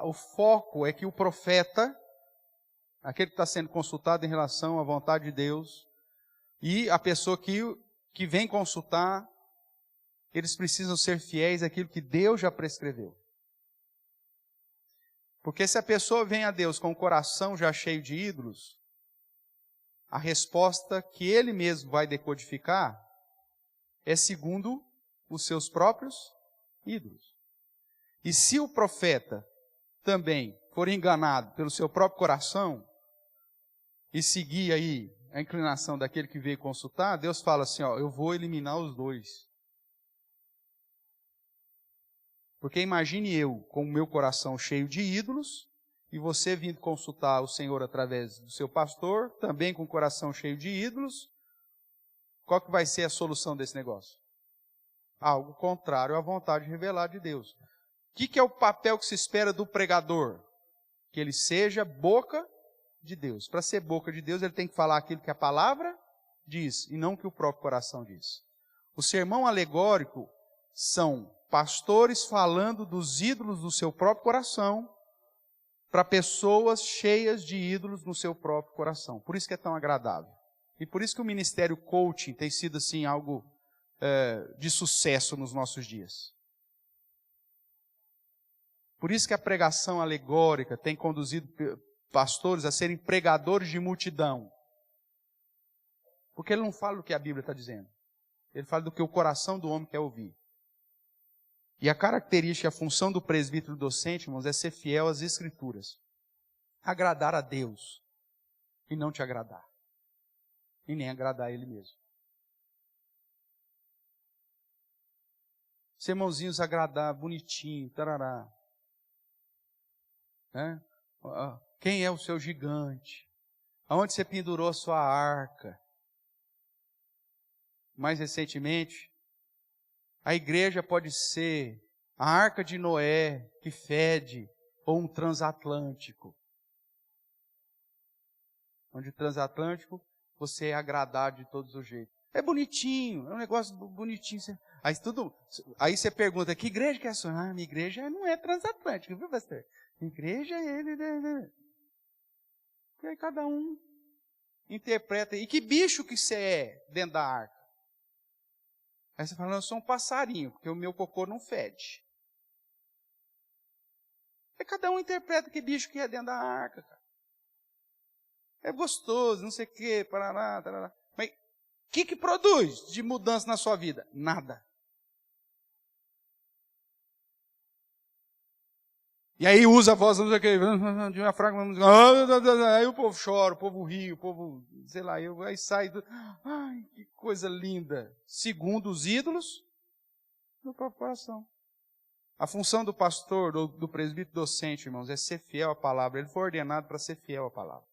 o foco é que o profeta, aquele que está sendo consultado em relação à vontade de Deus, e a pessoa que vem consultar, eles precisam ser fiéis àquilo que Deus já prescreveu. Porque se a pessoa vem a Deus com o coração já cheio de ídolos, a resposta que ele mesmo vai decodificar é segundo os seus próprios ídolos. E se o profeta também for enganado pelo seu próprio coração e seguir aí a inclinação daquele que veio consultar, Deus fala assim, eu vou eliminar os dois. Porque imagine eu com o meu coração cheio de ídolos e você vindo consultar o Senhor através do seu pastor, também com o coração cheio de ídolos, qual que vai ser a solução desse negócio? Algo contrário à vontade revelada de Deus. O que é o papel que se espera do pregador? Que ele seja boca de Deus. Para ser boca de Deus, ele tem que falar aquilo que a palavra diz, e não o que o próprio coração diz. O sermão alegórico são pastores falando dos ídolos do seu próprio coração para pessoas cheias de ídolos no seu próprio coração. Por isso que é tão agradável. E por isso que o ministério coaching tem sido assim algo de sucesso nos nossos dias. Por isso que a pregação alegórica tem conduzido pastores a serem pregadores de multidão. Porque ele não fala o que a Bíblia está dizendo. Ele fala do que o coração do homem quer ouvir. E a característica, a função do presbítero docente, irmãos, é ser fiel às Escrituras. Agradar a Deus e não te agradar. E nem agradar a Ele mesmo. Ser irmãozinhos agradar, bonitinho, tarará. Quem é o seu gigante? Aonde você pendurou a sua arca? Mais recentemente, a igreja pode ser a arca de Noé, que fede, ou um transatlântico. Onde o transatlântico, você é agradado de todos os jeitos. É bonitinho, é um negócio bonitinho. Aí você pergunta, que igreja que é a sua? Minha igreja não é transatlântica, viu, pastor? Minha igreja é... E aí cada um interpreta. E que bicho que você é dentro da arca? Aí você fala, eu sou um passarinho, porque o meu cocô não fede. E cada um interpreta que bicho que é dentro da arca, cara. É gostoso, não sei o quê, parará, tarará. Mas o que produz de mudança na sua vida? Nada. E aí usa a voz, não sei o quê, de uma fragma, aí o povo chora, o povo ri, o povo, sei lá, aí sai ai, que coisa linda. Segundo os ídolos do próprio coração. A função do pastor, do presbítero docente, irmãos, é ser fiel à palavra. Ele foi ordenado para ser fiel à palavra.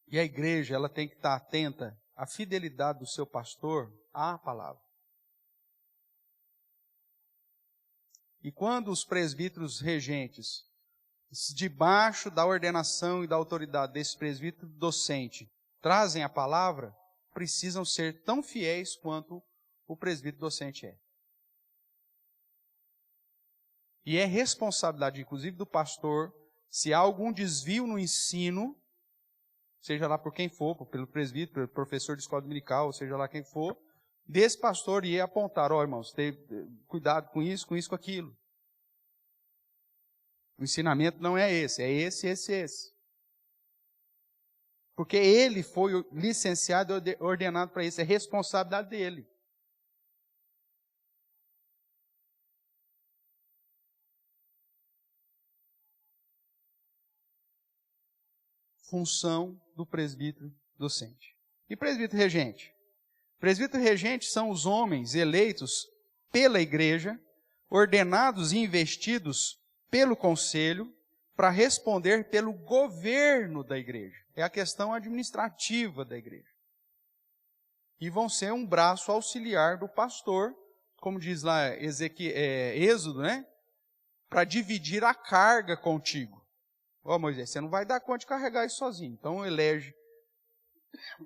E a igreja, ela tem que estar atenta à fidelidade do seu pastor à palavra. E quando os presbíteros regentes, debaixo da ordenação e da autoridade desse presbítero docente, trazem a palavra, precisam ser tão fiéis quanto o presbítero docente é. E é responsabilidade, inclusive, do pastor, se há algum desvio no ensino, seja lá por quem for, pelo presbítero, pelo professor de escola dominical, seja lá quem for, desse pastor ir apontar, irmãos, ter cuidado com isso, com aquilo. O ensinamento não é esse, é esse. Porque ele foi licenciado e ordenado para isso, é responsabilidade dele. Função do presbítero docente. E presbítero regente? Presbítero regente são os homens eleitos pela igreja, ordenados e investidos pelo conselho, para responder pelo governo da igreja. É a questão administrativa da igreja. E vão ser um braço auxiliar do pastor, como diz lá Êxodo, né? Para dividir a carga contigo. Ó, Moisés, você não vai dar conta de carregar isso sozinho. Então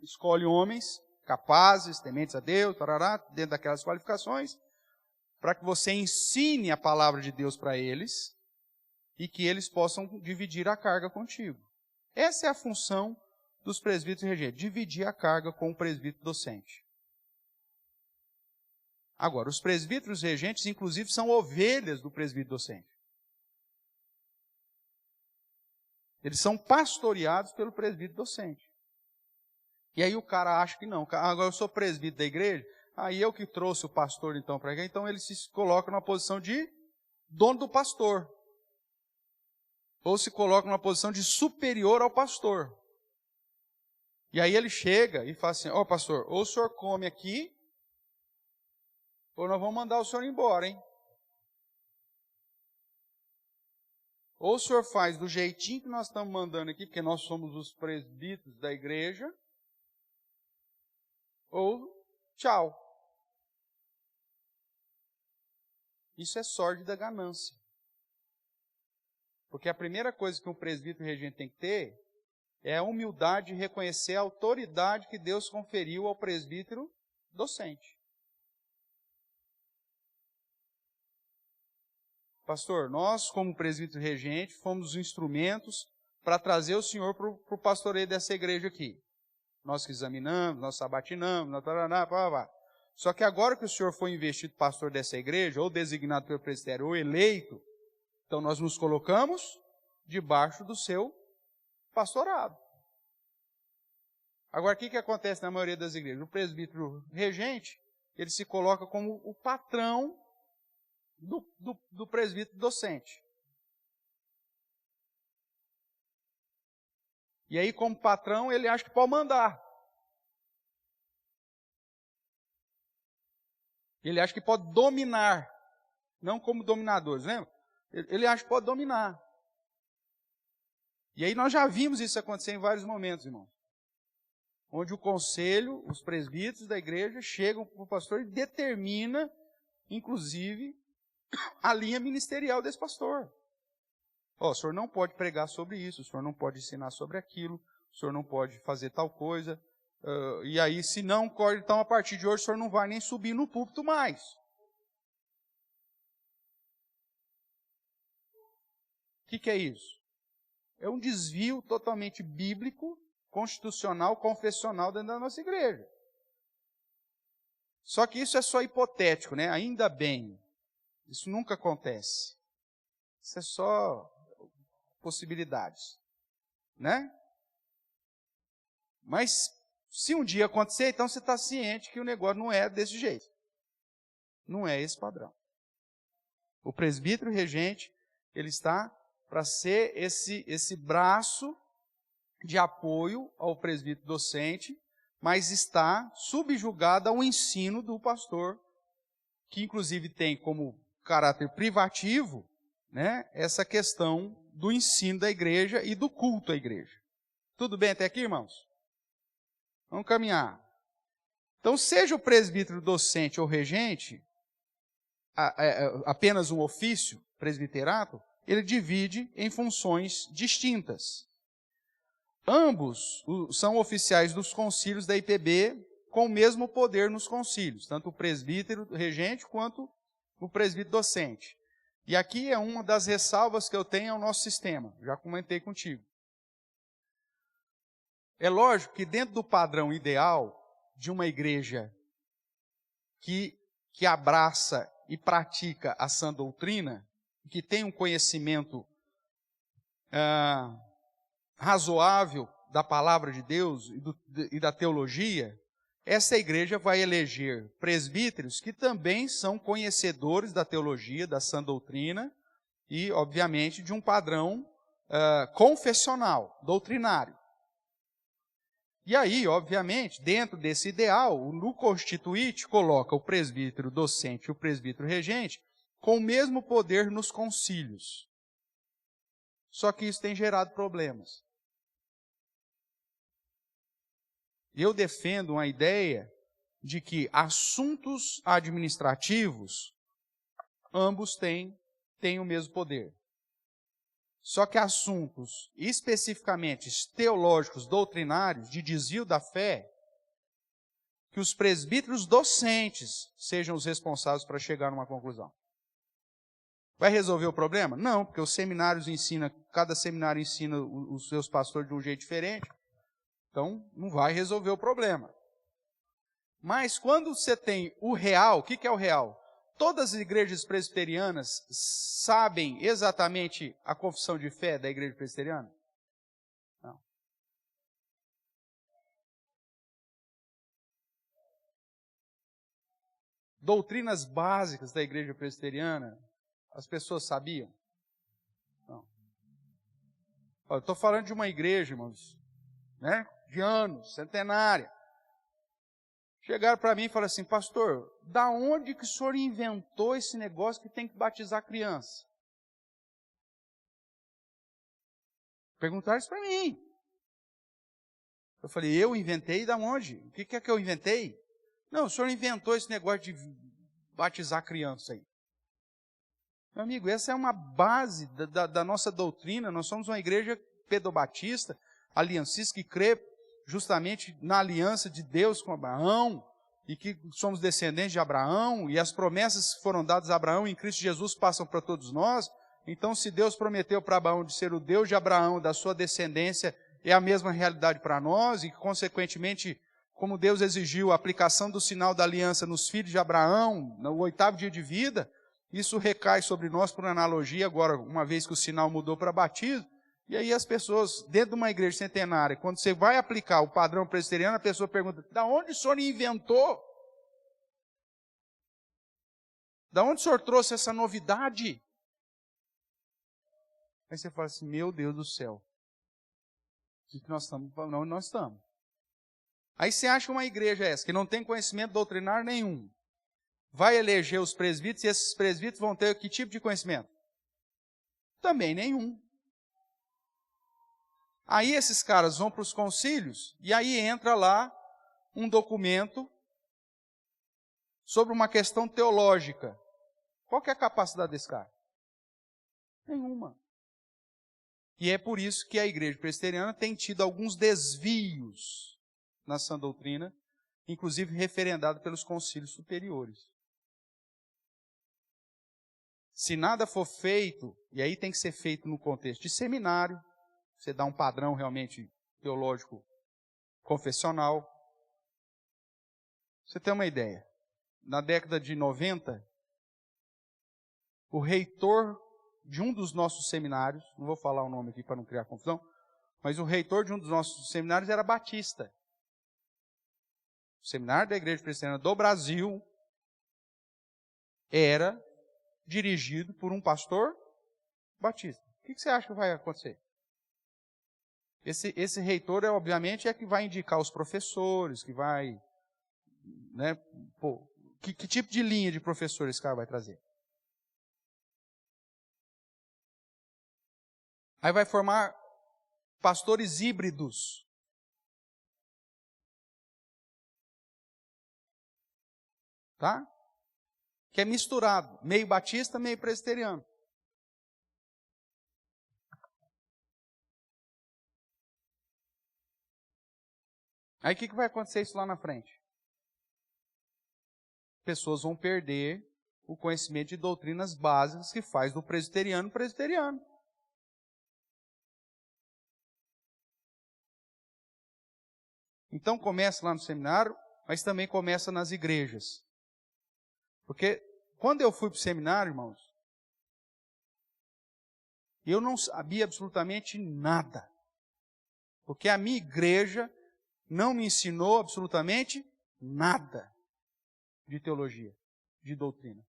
escolhe homens capazes, tementes a Deus, tarará, dentro daquelas qualificações, para que você ensine a palavra de Deus para eles e que eles possam dividir a carga contigo. Essa é a função dos presbíteros regentes, dividir a carga com o presbítero docente. Agora, os presbíteros regentes, inclusive, são ovelhas do presbítero docente. Eles são pastoreados pelo presbítero docente. E aí o cara acha que não. Agora eu sou presbítero da igreja, aí eu que trouxe o pastor então para cá, então ele se coloca numa posição de dono do pastor. Ou se coloca numa posição de superior ao pastor. E aí ele chega e fala assim, ó pastor, ou o senhor come aqui, ou nós vamos mandar o senhor embora, hein? Ou o senhor faz do jeitinho que nós estamos mandando aqui, porque nós somos os presbíteros da igreja, ou tchau. Isso é sórdida ganância. Porque a primeira coisa que um presbítero regente tem que ter é a humildade de reconhecer a autoridade que Deus conferiu ao presbítero docente. Pastor, nós como presbítero regente fomos os instrumentos para trazer o senhor para o pastoreio dessa igreja aqui. Nós que examinamos, nós sabatinamos, nós taraná, pá, pá. Só que agora que o senhor foi investido pastor dessa igreja, ou designado pelo presbitério, ou eleito, então nós nos colocamos debaixo do seu pastorado. Agora, o que acontece na maioria das igrejas? O presbítero regente, ele se coloca como o patrão do presbítero docente. E aí, como patrão, ele acha que pode mandar. Ele acha que pode dominar, não como dominadores, lembra? Ele acha que pode dominar. E aí nós já vimos isso acontecer em vários momentos, irmãos. Onde o conselho, os presbíteros da igreja chegam para o pastor e determina, inclusive, a linha ministerial desse pastor. Ó, o senhor não pode pregar sobre isso, o senhor não pode ensinar sobre aquilo, o senhor não pode fazer tal coisa. E aí, se não, então a partir de hoje o senhor não vai nem subir no púlpito mais. O que é isso? É um desvio totalmente bíblico, constitucional, confessional dentro da nossa igreja. Só que isso é só hipotético, né? Ainda bem. Isso nunca acontece. Isso é só possibilidades, né? Mas se um dia acontecer, então você está ciente que o negócio não é desse jeito. Não é esse padrão. O presbítero regente, ele está para ser esse braço de apoio ao presbítero docente, mas está subjugado ao ensino do pastor, que inclusive tem como caráter privativo, né, essa questão do ensino da igreja e do culto à igreja. Tudo bem até aqui, irmãos? Vamos caminhar. Então, seja o presbítero docente ou regente, apenas um ofício, presbiterato, ele divide em funções distintas. Ambos são oficiais dos concílios da IPB com o mesmo poder nos concílios, tanto o presbítero regente quanto o presbítero docente. E aqui é uma das ressalvas que eu tenho ao nosso sistema, já comentei contigo. É lógico que dentro do padrão ideal de uma igreja que abraça e pratica a sã doutrina, que tem um conhecimento razoável da palavra de Deus e da teologia, essa igreja vai eleger presbíteros que também são conhecedores da teologia, da sã doutrina e, obviamente, de um padrão confessional, doutrinário. E aí, obviamente, dentro desse ideal, no Constituinte coloca o presbítero docente e o presbítero regente com o mesmo poder nos concílios. Só que isso tem gerado problemas. Eu defendo uma ideia de que assuntos administrativos, ambos têm o mesmo poder. Só que assuntos especificamente teológicos, doutrinários, de desvio da fé, que os presbíteros docentes sejam os responsáveis para chegar numa conclusão. Vai resolver o problema? Não, porque os seminários ensinam, cada seminário ensina os seus pastores de um jeito diferente, então não vai resolver o problema. Mas quando você tem o real, o que é o real? Todas as igrejas presbiterianas sabem exatamente a confissão de fé da igreja presbiteriana? Não. Doutrinas básicas da igreja presbiteriana, as pessoas sabiam? Não. Eu estou falando de uma igreja, irmãos, né, de anos, centenária. Chegaram para mim e falaram assim: pastor, da onde que o senhor inventou esse negócio que tem que batizar criança? Perguntaram isso para mim. Eu falei: eu inventei? Da onde? O que é que eu inventei? Não, o senhor inventou esse negócio de batizar criança aí. Meu amigo, essa é uma base da nossa doutrina. Nós somos uma igreja pedobatista, aliancista, que crê justamente na aliança de Deus com Abraão, e que somos descendentes de Abraão, e as promessas que foram dadas a Abraão em Cristo Jesus passam para todos nós. Então, se Deus prometeu para Abraão de ser o Deus de Abraão, da sua descendência, é a mesma realidade para nós, e consequentemente, como Deus exigiu a aplicação do sinal da aliança nos filhos de Abraão, no 8º dia de vida, isso recai sobre nós por analogia, agora, uma vez que o sinal mudou para batismo. E aí as pessoas, dentro de uma igreja centenária, quando você vai aplicar o padrão presbiteriano, a pessoa pergunta: da onde o senhor inventou? Da onde o senhor trouxe essa novidade? Aí você fala assim: meu Deus do céu, o que nós estamos? Onde nós estamos? Aí você acha uma igreja essa, que não tem conhecimento doutrinário nenhum, vai eleger os presbíteros, e esses presbíteros vão ter que tipo de conhecimento? Também nenhum. Aí esses caras vão para os concílios, e aí entra lá um documento sobre uma questão teológica. Qual que é a capacidade desse cara? Nenhuma. E é por isso que a igreja presbiteriana tem tido alguns desvios na sã doutrina, inclusive referendado pelos concílios superiores. Se nada for feito, e aí tem que ser feito no contexto de seminário, você dá um padrão realmente teológico confessional. Você tem uma ideia? Na década de 90, o reitor de um dos nossos seminários, não vou falar o nome aqui para não criar confusão, mas o reitor de um dos nossos seminários era batista. O seminário da Igreja Presbiteriana do Brasil era dirigido por um pastor batista. O que você acha que vai acontecer? Esse reitor, obviamente, é que vai indicar os professores, que vai... né, que tipo de linha de professor esse cara vai trazer? Aí vai formar pastores híbridos. Tá? Que é misturado, meio batista, meio presbiteriano. Aí o que vai acontecer isso lá na frente? Pessoas vão perder o conhecimento de doutrinas básicas que faz do presbiteriano presbiteriano. Então começa lá no seminário, mas também começa nas igrejas. Porque quando eu fui para o seminário, irmãos, Eu não sabia absolutamente nada. Porque a minha igreja não me ensinou absolutamente nada de teologia, de doutrina.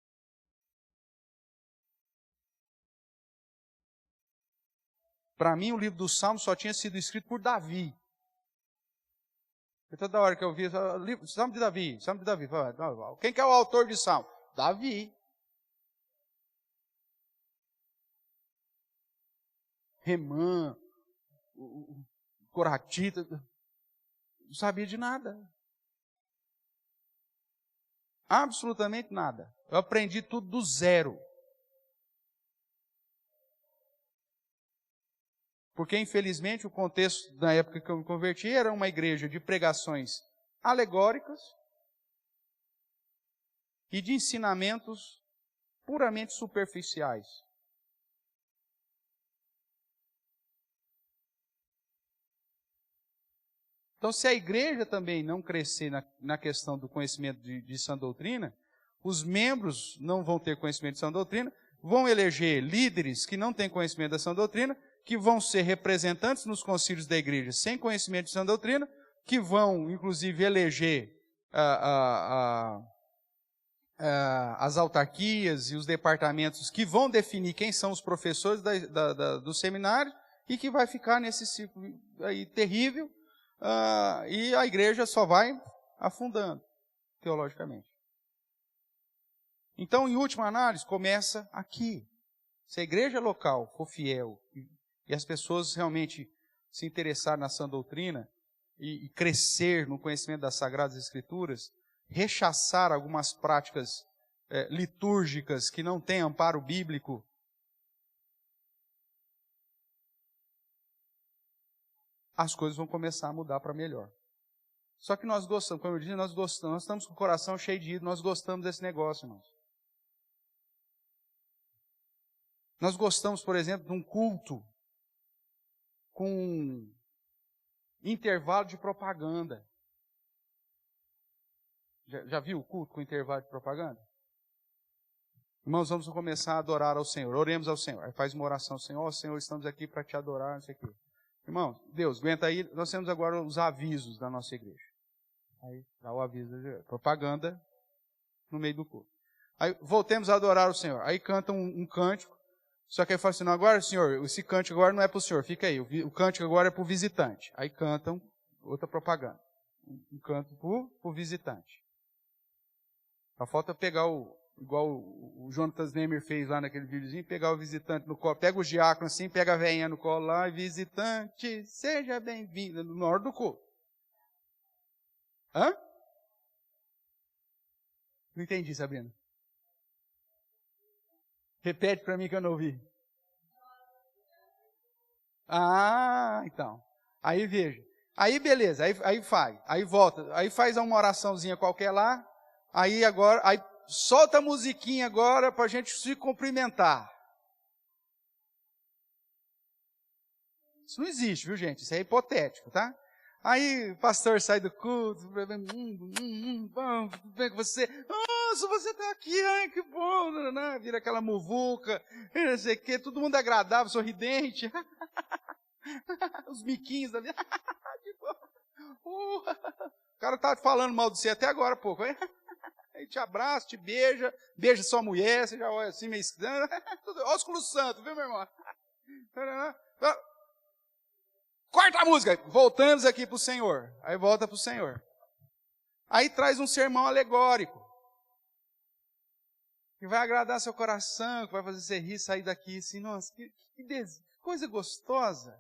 Para mim, o livro dos Salmos só tinha sido escrito por Davi. E toda hora que eu via, Salmo de Davi, Salmo de Davi. Quem que é o autor de Salmo? Davi. Remã, Coratita, não sabia de nada. Absolutamente nada. Eu aprendi tudo do zero. Porque, infelizmente, o contexto da época que eu me converti era uma igreja de pregações alegóricas e de ensinamentos puramente superficiais. Então, se a igreja também não crescer na questão do conhecimento de sã doutrina, os membros não vão ter conhecimento de sã doutrina, vão eleger líderes que não têm conhecimento da sã doutrina, que vão ser representantes nos concílios da igreja sem conhecimento de sã doutrina, que vão, inclusive, eleger as autarquias e os departamentos que vão definir quem são os professores do seminário e que vai ficar nesse ciclo aí terrível, e a igreja só vai afundando teologicamente. Então, em última análise, começa aqui. Se a igreja local for fiel e as pessoas realmente se interessarem na sã doutrina e crescer no conhecimento das Sagradas Escrituras, rechaçar algumas práticas litúrgicas que não têm amparo bíblico, as coisas vão começar a mudar para melhor. Só que nós gostamos, como eu disse, nós estamos com o coração cheio de ídolo, nós gostamos desse negócio, irmãos. Nós gostamos, por exemplo, de um culto com intervalo de propaganda. Já viu o culto com intervalo de propaganda? Irmãos, vamos começar a adorar ao Senhor. Oremos ao Senhor. Aí faz uma oração ao Senhor. Ó Senhor, estamos aqui para te adorar, não sei o quê. Irmãos, Deus, aguenta aí. Nós temos agora os avisos da nossa igreja. Aí dá o aviso de propaganda no meio do culto. Aí voltemos a adorar o Senhor. Aí canta um cântico. Só que aí fala assim, não, agora, Senhor, esse cântico agora não é para o Senhor, fica aí. O cântico agora é para o visitante. Aí cantam outra propaganda. Um canto para o visitante. Só falta pegar igual o Jonatas Nemer fez lá naquele videozinho, pegar o visitante no colo, pega o diácono assim, pega a velhinha no colo lá, e visitante, seja bem-vindo, na hora do culto. Hã? Não entendi, Sabrina. Repete para mim que eu não ouvi. Ah, então. Aí veja. Aí beleza, aí faz. Aí volta. Aí faz uma oraçãozinha qualquer lá. Aí agora, aí solta a musiquinha agora para a gente se cumprimentar. Isso não existe, viu, gente? Isso é hipotético, tá? Aí o pastor sai do culto, bem com você. Nossa, você está aqui, ai, que bom, né? Vira aquela muvuca, não sei o quê, todo mundo agradável, sorridente. Os miquinhos ali. Que bom. O cara tá falando mal de você até agora, pouco. Aí te abraça, te beija, beija sua mulher, você já olha assim meio estranho. Ósculo santo, viu, meu irmão? Corta a música, voltamos aqui para o Senhor. Aí volta para o Senhor. Aí traz um sermão alegórico. Que vai agradar seu coração, que vai fazer você rir, sair daqui assim, nossa, que coisa gostosa.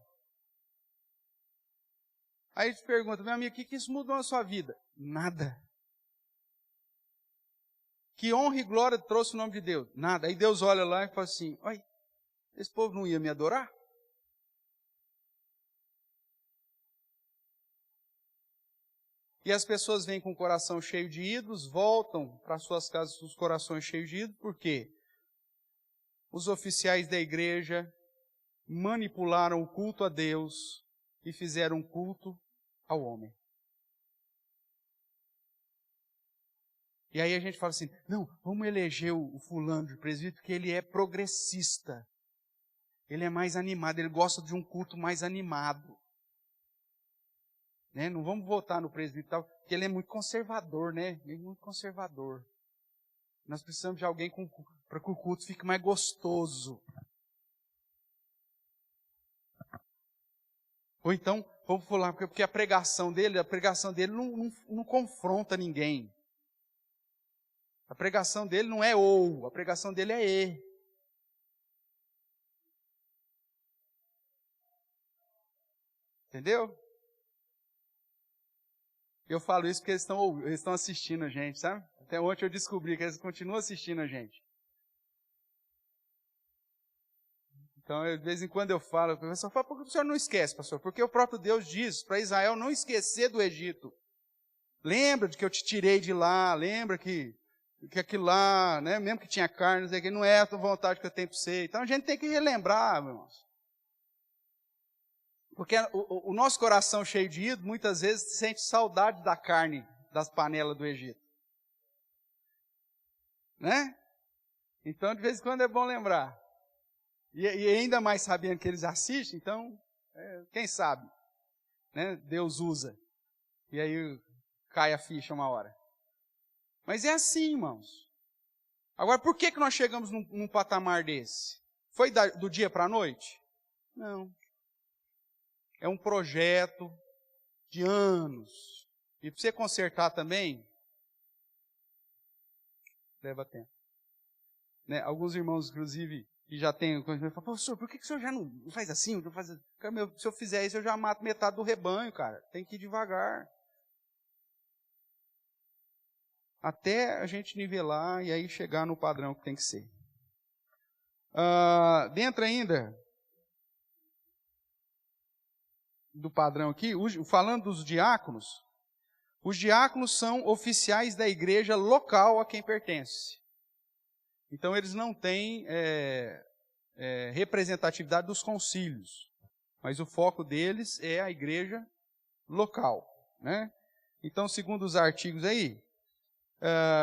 Aí te pergunta, meu amigo, o que isso mudou na sua vida? Nada. Que honra e glória trouxe o nome de Deus? Nada. Aí Deus olha lá e fala assim, olha, esse povo não ia me adorar? E as pessoas vêm com o coração cheio de ídolos, voltam para suas casas com os corações cheios de ídolos, por quê? Os oficiais da igreja manipularam o culto a Deus e fizeram um culto ao homem. E aí a gente fala assim, não, vamos eleger o fulano de presbítero porque ele é progressista. Ele é mais animado, ele gosta de um culto mais animado. Né? Não vamos votar no presbítero, porque ele é muito conservador, né? Ele é muito conservador. Nós precisamos de alguém para que o culto fique mais gostoso. Ou então, vamos falar, porque a pregação dele não confronta ninguém. A pregação dele não é ou, a pregação dele é e. Entendeu? Eu falo isso porque eles estão assistindo a gente, sabe? Até ontem eu descobri que eles continuam assistindo a gente. Então, de vez em quando eu falo, o pessoal fala, por que o senhor não esquece, pastor? Porque o próprio Deus diz para Israel não esquecer do Egito. Lembra de que eu te tirei de lá, lembra que aquilo lá, né, mesmo que tinha carne, não é a tua vontade que eu tenho para você. Então a gente tem que relembrar, meus irmãos. Porque o nosso coração cheio de ídolo, muitas vezes sente saudade da carne das panelas do Egito. Né? Então, de vez em quando é bom lembrar. E ainda mais sabendo que eles assistem, então, quem sabe, né? Deus usa. E aí cai a ficha uma hora. Mas é assim, irmãos. Agora, por que nós chegamos num patamar desse? Foi do dia para a noite? Não. É um projeto de anos. E para você consertar também, leva tempo. Né? Alguns irmãos, inclusive, que já têm, falam, pastor, por que o senhor já não faz assim? Não faz assim? Cara, se eu fizer isso, eu já mato metade do rebanho, cara. Tem que ir devagar. Até a gente nivelar e aí chegar no padrão que tem que ser. Dentro ainda do padrão aqui, falando dos diáconos, os diáconos são oficiais da igreja local a quem pertence. Então eles não têm representatividade dos concílios, mas o foco deles é a igreja local. Né? Então, segundo os artigos aí,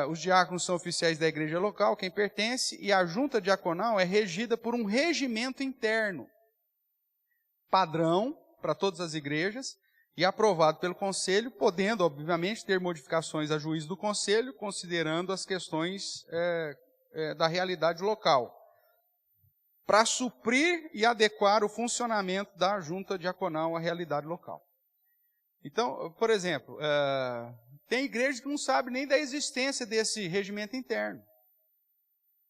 os diáconos são oficiais da igreja local, quem pertence, e a junta diaconal é regida por um regimento interno, padrão para todas as igrejas, e aprovado pelo conselho, podendo, obviamente, ter modificações a juízo do conselho, considerando as questões da realidade local, para suprir e adequar o funcionamento da junta diaconal à realidade local. Então, por exemplo, tem igrejas que não sabem nem da existência desse regimento interno.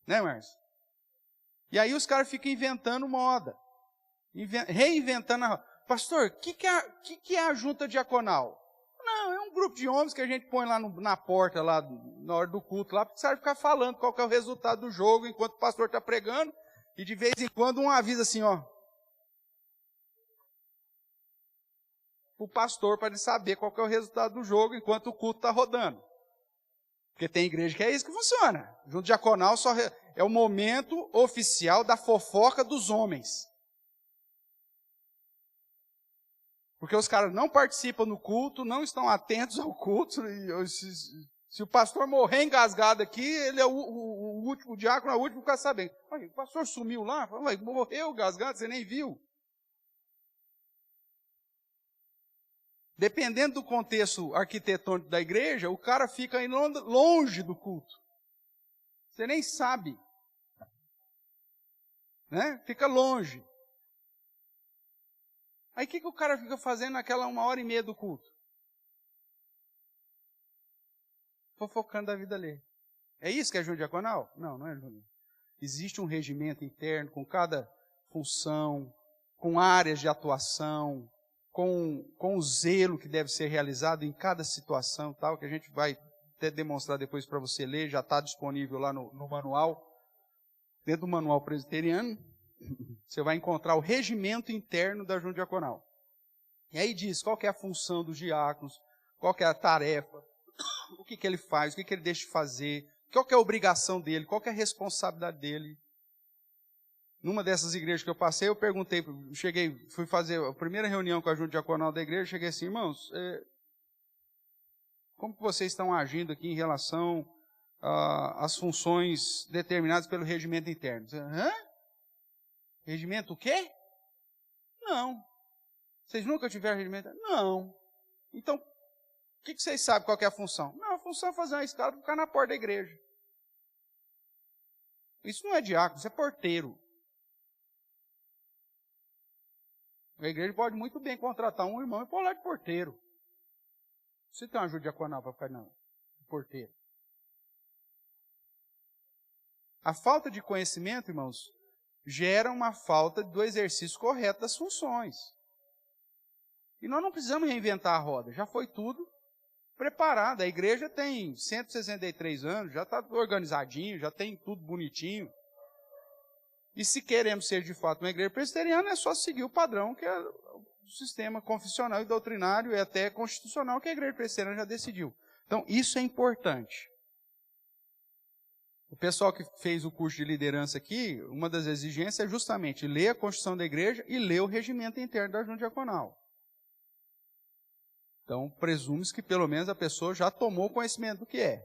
Né, Márcio? E aí os caras ficam inventando moda. Reinventando a... Pastor, o que é a junta diaconal? Não, é um grupo de homens que a gente põe lá na porta, lá na hora do culto, lá, porque sabe ficar falando qual que é o resultado do jogo enquanto o pastor está pregando, e de vez em quando um avisa assim, ó, o pastor para ele saber qual que é o resultado do jogo enquanto o culto está rodando. Porque tem igreja que é isso que funciona. Junto diaconal só é o momento oficial da fofoca dos homens. Porque os caras não participam do culto, não estão atentos ao culto. E se o pastor morrer engasgado aqui, ele é o último diácono, é o último que ficar sabendo. O pastor sumiu lá, morreu engasgado, você nem viu. Dependendo do contexto arquitetônico da igreja, o cara fica aí longe do culto. Você nem sabe. Né? Fica longe. Aí o que o cara fica fazendo naquela 1h30 do culto? Fofocando da vida ali. É isso que é junta diaconal? Não, não é junta. Existe um regimento interno com cada função, com áreas de atuação, com o zelo que deve ser realizado em cada situação, tal, que a gente vai até demonstrar depois para você ler, já está disponível lá no manual. Dentro do manual presbiteriano, você vai encontrar o regimento interno da junta diaconal. E aí diz qual que é a função dos diáconos, qual que é a tarefa, o que ele faz, o que ele deixa de fazer, qual que é a obrigação dele, qual que é a responsabilidade dele. Numa dessas igrejas que eu passei, eu perguntei, fui fazer a primeira reunião com a junta diaconal da igreja, cheguei assim, irmãos, como que vocês estão agindo aqui em relação às funções determinadas pelo regimento interno? Hã? Regimento o quê? Não. Vocês nunca tiveram regimento? Não. Então, o que vocês sabem qual que é a função? Não, a função é fazer uma escala para ficar na porta da igreja. Isso não é diácono, isso é porteiro. A igreja pode muito bem contratar um irmão e pôr lá de porteiro. Você tem uma ajuda diaconal para ficar não, de porteiro. A falta de conhecimento, irmãos, gera uma falta do exercício correto das funções. E nós não precisamos reinventar a roda, já foi tudo preparado. A igreja tem 163 anos, já está organizadinho, já tem tudo bonitinho. E se queremos ser de fato uma igreja presbiteriana, é só seguir o padrão que é o sistema confessional e doutrinário e até constitucional que a igreja presbiteriana já decidiu. Então, isso é importante. O pessoal que fez o curso de liderança aqui, uma das exigências é justamente ler a Constituição da igreja e ler o regimento interno da junta diaconal. Então, presume-se que pelo menos a pessoa já tomou conhecimento do que é.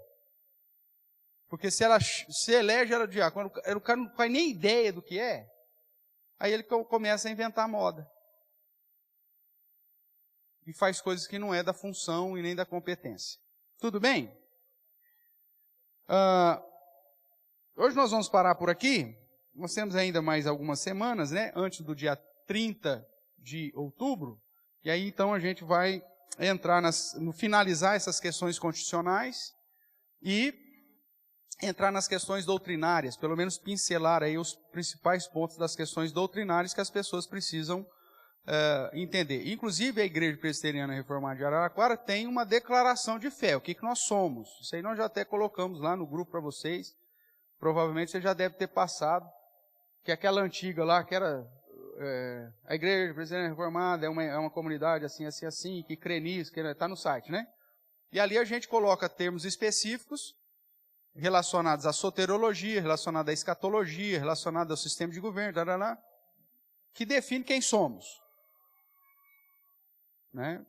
Porque se ela se elege ela diácono, o cara não faz nem ideia do que é, aí ele começa a inventar moda. E faz coisas que não é da função e nem da competência. Tudo bem? Hoje nós vamos parar por aqui. Nós temos ainda mais algumas semanas, né? Antes do dia 30 de outubro. E aí então a gente vai entrar finalizar essas questões constitucionais e entrar nas questões doutrinárias, pelo menos pincelar aí os principais pontos das questões doutrinárias que as pessoas precisam entender. Inclusive a Igreja Presbiteriana Reformada de Araraquara tem uma declaração de fé, o que nós somos. Isso aí nós já até colocamos lá no grupo para vocês. Provavelmente você já deve ter passado, que aquela antiga lá, que era a Igreja Presbiteriana Reformada, é uma comunidade assim, assim, assim, que crê nisso, que está no site, né? E ali a gente coloca termos específicos relacionados à soteriologia, relacionados à escatologia, relacionados ao sistema de governo, que define quem somos. Né?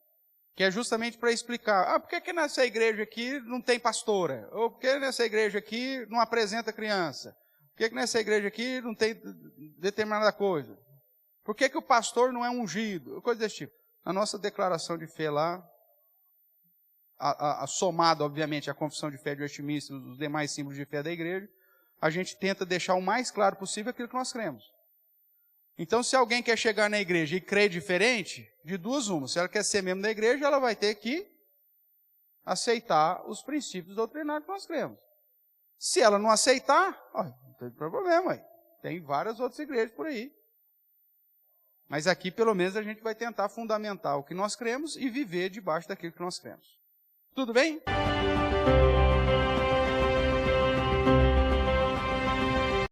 Que é justamente para explicar, por que nessa igreja aqui não tem pastora? Ou por que nessa igreja aqui não apresenta criança? Por que nessa igreja aqui não tem determinada coisa? Por que o pastor não é ungido? Coisa desse tipo. A nossa declaração de fé lá, somado, obviamente, à confissão de fé de Westminster, os demais símbolos de fé da igreja, a gente tenta deixar o mais claro possível aquilo que nós cremos. Então, se alguém quer chegar na igreja e crer diferente, de duas uma, se ela quer ser membro da igreja, ela vai ter que aceitar os princípios doutrinários que nós cremos. Se ela não aceitar, não tem problema, tem várias outras igrejas por aí. Mas aqui, pelo menos, a gente vai tentar fundamentar o que nós cremos e viver debaixo daquilo que nós cremos. Tudo bem?